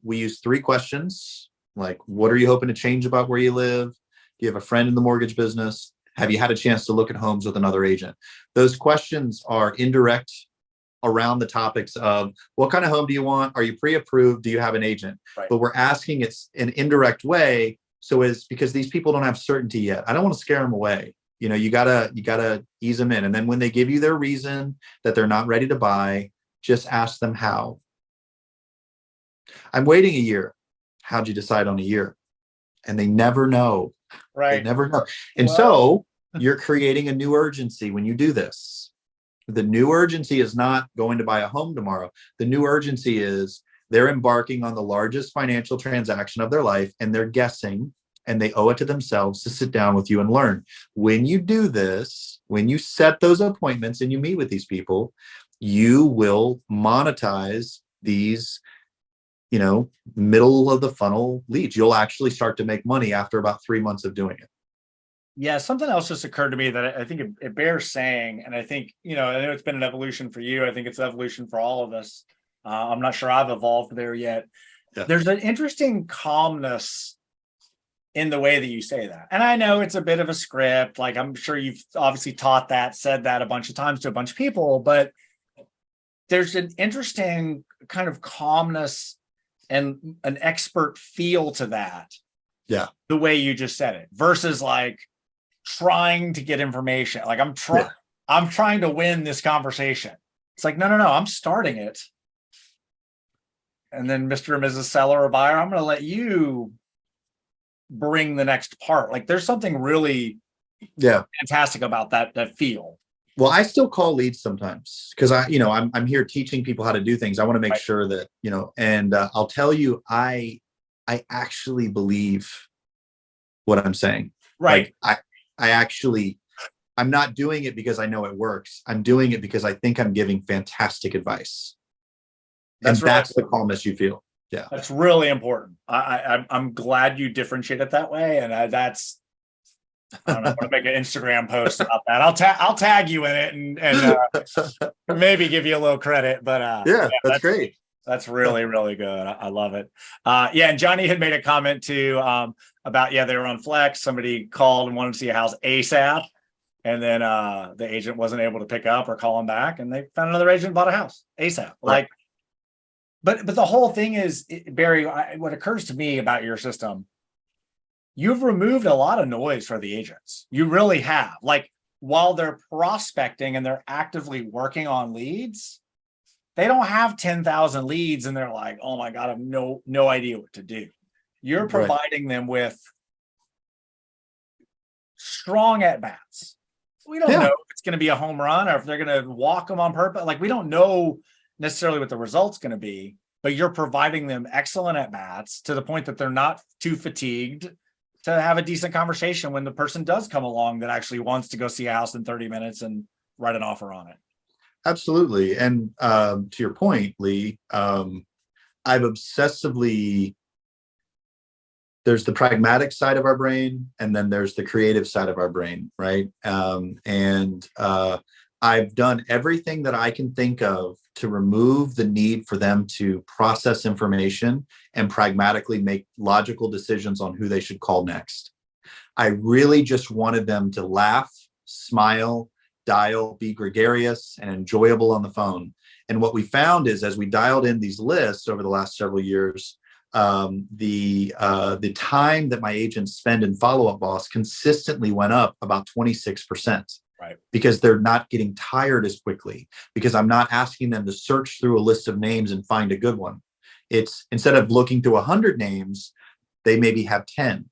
we use 3 questions, like, what are you hoping to change about where you live? Do you have a friend in the mortgage business? Have you had a chance to look at homes with another agent? Those questions are indirect around the topics of what kind of home do you want? Are you pre-approved? Do you have an agent? Right. But we're asking it in an indirect way. So is because these people don't have certainty yet. I don't want to scare them away. You know, you gotta ease them in. And then when they give you their reason that they're not ready to buy, just ask them how. I'm waiting a year. How'd you decide on a year? And they never know. Right. They never know. And so you're creating a new urgency when you do this. The new urgency is not going to buy a home tomorrow. The new urgency is they're embarking on the largest financial transaction of their life, and they're guessing, and they owe it to themselves to sit down with you and learn. When you do this, when you set those appointments and you meet with these people, you will monetize these, you know, middle of the funnel leads. You'll actually start to make money after about 3 months of doing it. Yeah, something else just occurred to me that I think it bears saying, and I think, you know, I know it's been an evolution for you. I think it's an evolution for all of us. I'm not sure I've evolved there yet. Yeah. There's an interesting calmness in the way that you say that. And I know it's a bit of a script. Like, I'm sure you've obviously taught that, said that a bunch of times to a bunch of people, but there's an interesting kind of calmness and an expert feel to that. Yeah. The way you just said it versus like trying to get information. Like I'm trying to win this conversation. It's like, no, I'm starting it. And then Mr. and Mrs. Seller or buyer, I'm going to let you bring the next part. Like there's something really fantastic about that feel. Well, I still call leads sometimes because I'm here teaching people how to do things. I want to make sure that, and I'll tell you, I actually believe what I'm saying. Right. Like I'm not doing it because I know it works. I'm doing it because I think I'm giving fantastic advice. That's the calmness you feel. Yeah. That's really important. I'm glad you differentiate it that way. And I don't know, I'm gonna make an Instagram post about that. I'll tag you in it and maybe give you a little credit. But that's great. That's really, really good. I love it. And Johnny had made a comment too about they were on Flex. Somebody called and wanted to see a house ASAP, and then the agent wasn't able to pick up or call him back, and they found another agent and bought a house ASAP. Right. But the whole thing is, Barry, what occurs to me about your system, you've removed a lot of noise for the agents. You really have. Like while they're prospecting and they're actively working on leads, they don't have 10,000 leads and they're like, oh my God, I have no idea what to do. You're providing them with strong at-bats. We don't know if it's going to be a home run or if they're going to walk them on purpose. Like we don't know necessarily what the result's going to be, but you're providing them excellent at-bats to the point that they're not too fatigued to have a decent conversation when the person does come along that actually wants to go see a house in 30 minutes and write an offer on it. Absolutely. And to your point, Lee, I've obsessively, there's the pragmatic side of our brain, and then there's the creative side of our brain, right? I've done everything that I can think of to remove the need for them to process information and pragmatically make logical decisions on who they should call next. I really just wanted them to laugh, smile, dial, be gregarious and enjoyable on the phone. And what we found is, as we dialed in these lists over the last several years, the time that my agents spend in Follow Up Boss consistently went up about 26%. Right. Because they're not getting tired as quickly, because I'm not asking them to search through a list of names and find a good one. It's, instead of looking through 100 names, they maybe have 10.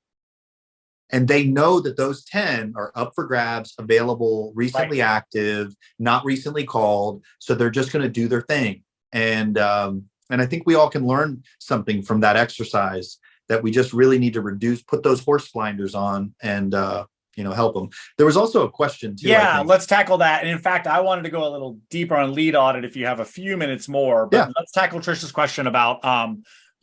And they know that those 10 are up for grabs, available, recently active, not recently called. So they're just going to do their thing. And I think we all can learn something from that exercise, that we just really need to put those horse blinders on and, help them. There was also a question too. Yeah, let's tackle that. And in fact, I wanted to go a little deeper on lead audit if you have a few minutes more. But let's tackle Trisha's question about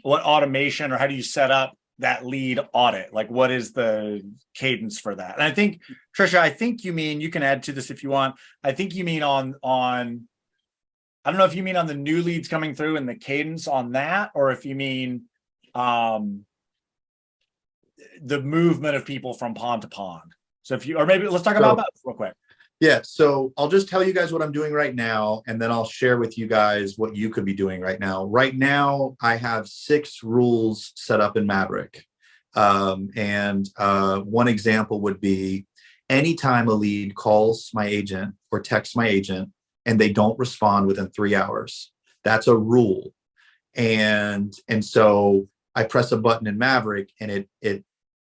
what automation, or how do you set up that lead audit? Like, what is the cadence for that? And I think, Trisha, I think you mean, you can add to this if you want. I think you mean on I don't know if you mean on the new leads coming through and the cadence on that, or if you mean the movement of people from pond to pond. So if you, or maybe let's talk about that real quick. Yeah. So I'll just tell you guys what I'm doing right now, and then I'll share with you guys what you could be doing right now. Right now, I have 6 rules set up in Maverick. One example would be, anytime a lead calls my agent or texts my agent and they don't respond within 3 hours, that's a rule. And so I press a button in Maverick, and it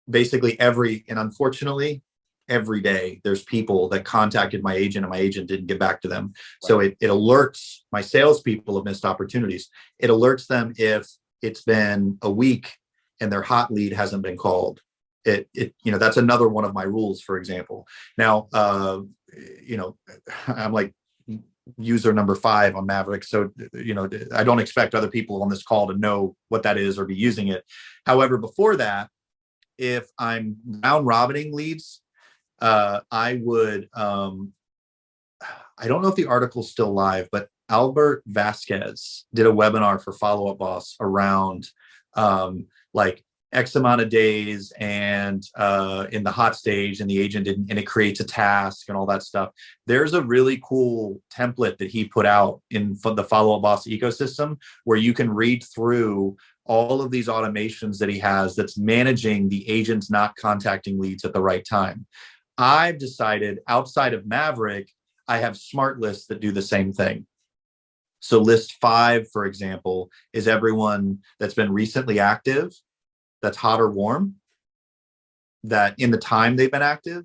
basically unfortunately, every day there's people that contacted my agent and my agent didn't get back to them. Right. So it alerts my salespeople of missed opportunities. It alerts them if it's been a week and their hot lead hasn't been called. That's another one of my rules, for example. Now, I'm like user number 5 on Maverick. So, I don't expect other people on this call to know what that is or be using it. However, before that, if I'm round robining leads, I would, I don't know if the article's still live, but Albert Vasquez did a webinar for Follow Up Boss around like X amount of days and in the hot stage, and the agent didn't, and it creates a task and all that stuff. There's a really cool template that he put out in the Follow Up Boss ecosystem, where you can read through all of these automations that he has that's managing the agents not contacting leads at the right time. I've decided, outside of Maverick, I have smart lists that do the same thing. So list 5, for example, is everyone that's been recently active, that's hot or warm, that in the time they've been active,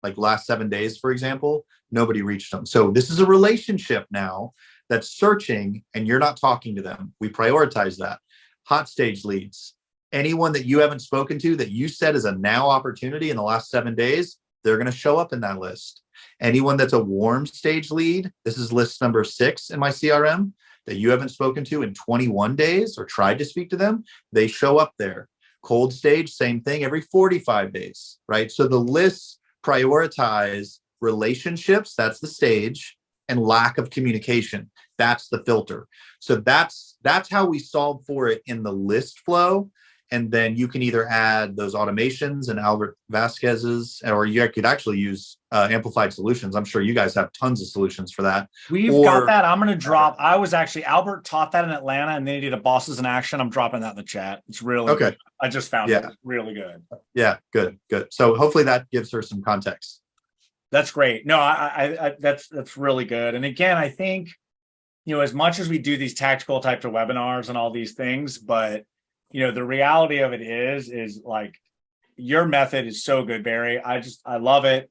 like last 7 days, for example, nobody reached them. So this is a relationship now that's searching, and you're not talking to them. We prioritize that. Hot stage leads, anyone that you haven't spoken to that you said is a now opportunity in the last 7 days, they're going to show up in that list. Anyone that's a warm stage lead, this is list number 6 in my CRM, that you haven't spoken to in 21 days or tried to speak to them, they show up there. Cold stage, same thing, every 45 days, right? So the lists prioritize relationships, that's the stage, and lack of communication, that's the filter. So that's how we solve for it in the list flow. And then you can either add those automations and Albert Vasquez's, or you could actually use Amplified Solutions. I'm sure you guys have tons of solutions for that. We've got that. I'm going to drop. Albert taught that in Atlanta, and they did a Bosses in Action. I'm dropping that in the chat. It's really okay. Good. I just found it really good. Yeah, good. So hopefully that gives her some context. That's great. No, I that's really good. And again, I think, as much as we do these tactical types of webinars and all these things, but the reality of it is like, your method is so good, Barry. I love it.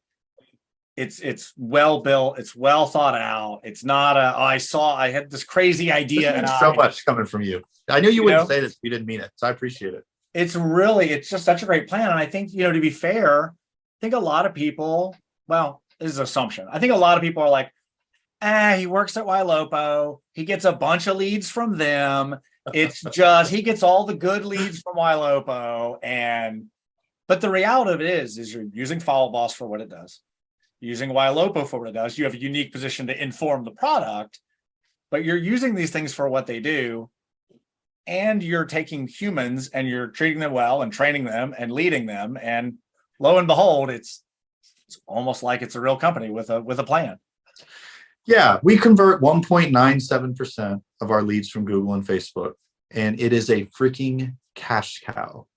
It's well built. It's well thought out. It's not I had this crazy idea. And so much coming from you. I knew you wouldn't say this if you didn't mean it. So I appreciate it. It's just such a great plan. And I think, to be fair, I think a lot of people, well, this is an assumption. I think a lot of people are like, he works at Ylopo. He gets a bunch of leads from them. It's just, he gets all the good leads from Ylopo. But the reality of it is you're using Follow Boss for what it does. Using Ylopo for what it does. You have a unique position to inform the product, but you're using these things for what they do. And you're taking humans and you're treating them well and training them and leading them. And lo and behold, it's it's almost like it's a real company with a plan. Yeah, we convert 1.97% of our leads from Google and Facebook, and it is a freaking cash cow.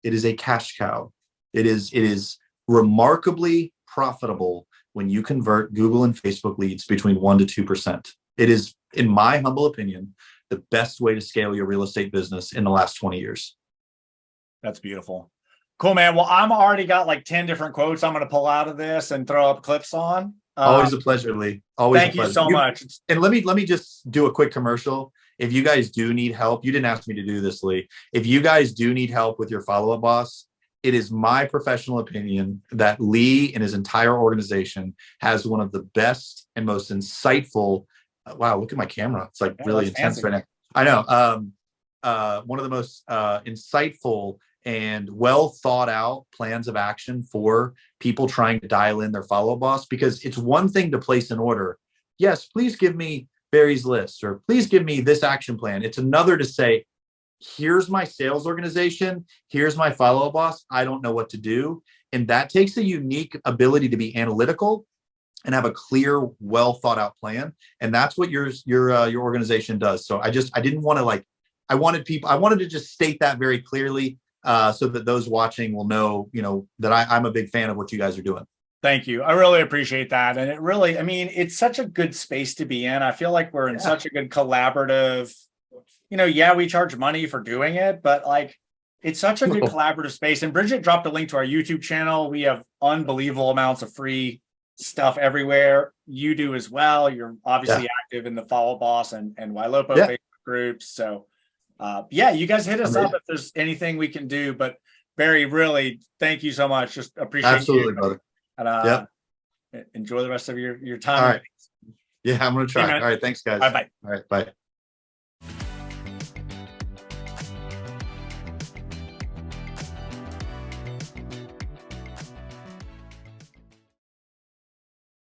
It is a cash cow. It is remarkably profitable when you convert Google and Facebook leads between 1 to 2%. It is, in my humble opinion, the best way to scale your real estate business in the last 20 years. That's beautiful. Cool, man. Well, I'm already got like 10 different quotes I'm going to pull out of this and throw up clips on. Always a pleasure, Lee. Always thank a pleasure. you so much. And let me just do a quick commercial. If you guys do need help, you didn't ask me to do this, Lee. If you guys do need help with your follow-up boss, it is my professional opinion that Lee and his entire organization has one of the best and most insightful. Wow, look at my camera. It's like really intense right now. I know. One of the most insightful and well thought out plans of action for people trying to dial in their follow-up boss, because it's one thing to place an order. Yes, please give me Barry's list, or please give me this action plan. It's another to say, here's my sales organization, here's my follow-up boss, I don't know what to do. And that takes a unique ability to be analytical and have a clear, well thought out plan. And that's what your organization does. So I didn't want to I wanted to just state that very clearly, so that those watching will know, that I'm a big fan of what you guys are doing. Thank you. I really appreciate that. And it really, I mean, it's such a good space to be in. I feel like we're in such a good collaborative, yeah, we charge money for doing it, but like, it's such a good collaborative space. And Bridget dropped a link to our YouTube channel. We have unbelievable amounts of free stuff everywhere. You do as well. You're obviously active in the Follow Boss and Ylopo Facebook groups. So you guys hit us up if there's anything we can do. But Barry, really, thank you so much. Just appreciate Absolutely, you. Brother. And enjoy the rest of your time. All right. Yeah, I'm going to try. All right. Thanks, guys. Bye-bye. All right. Bye.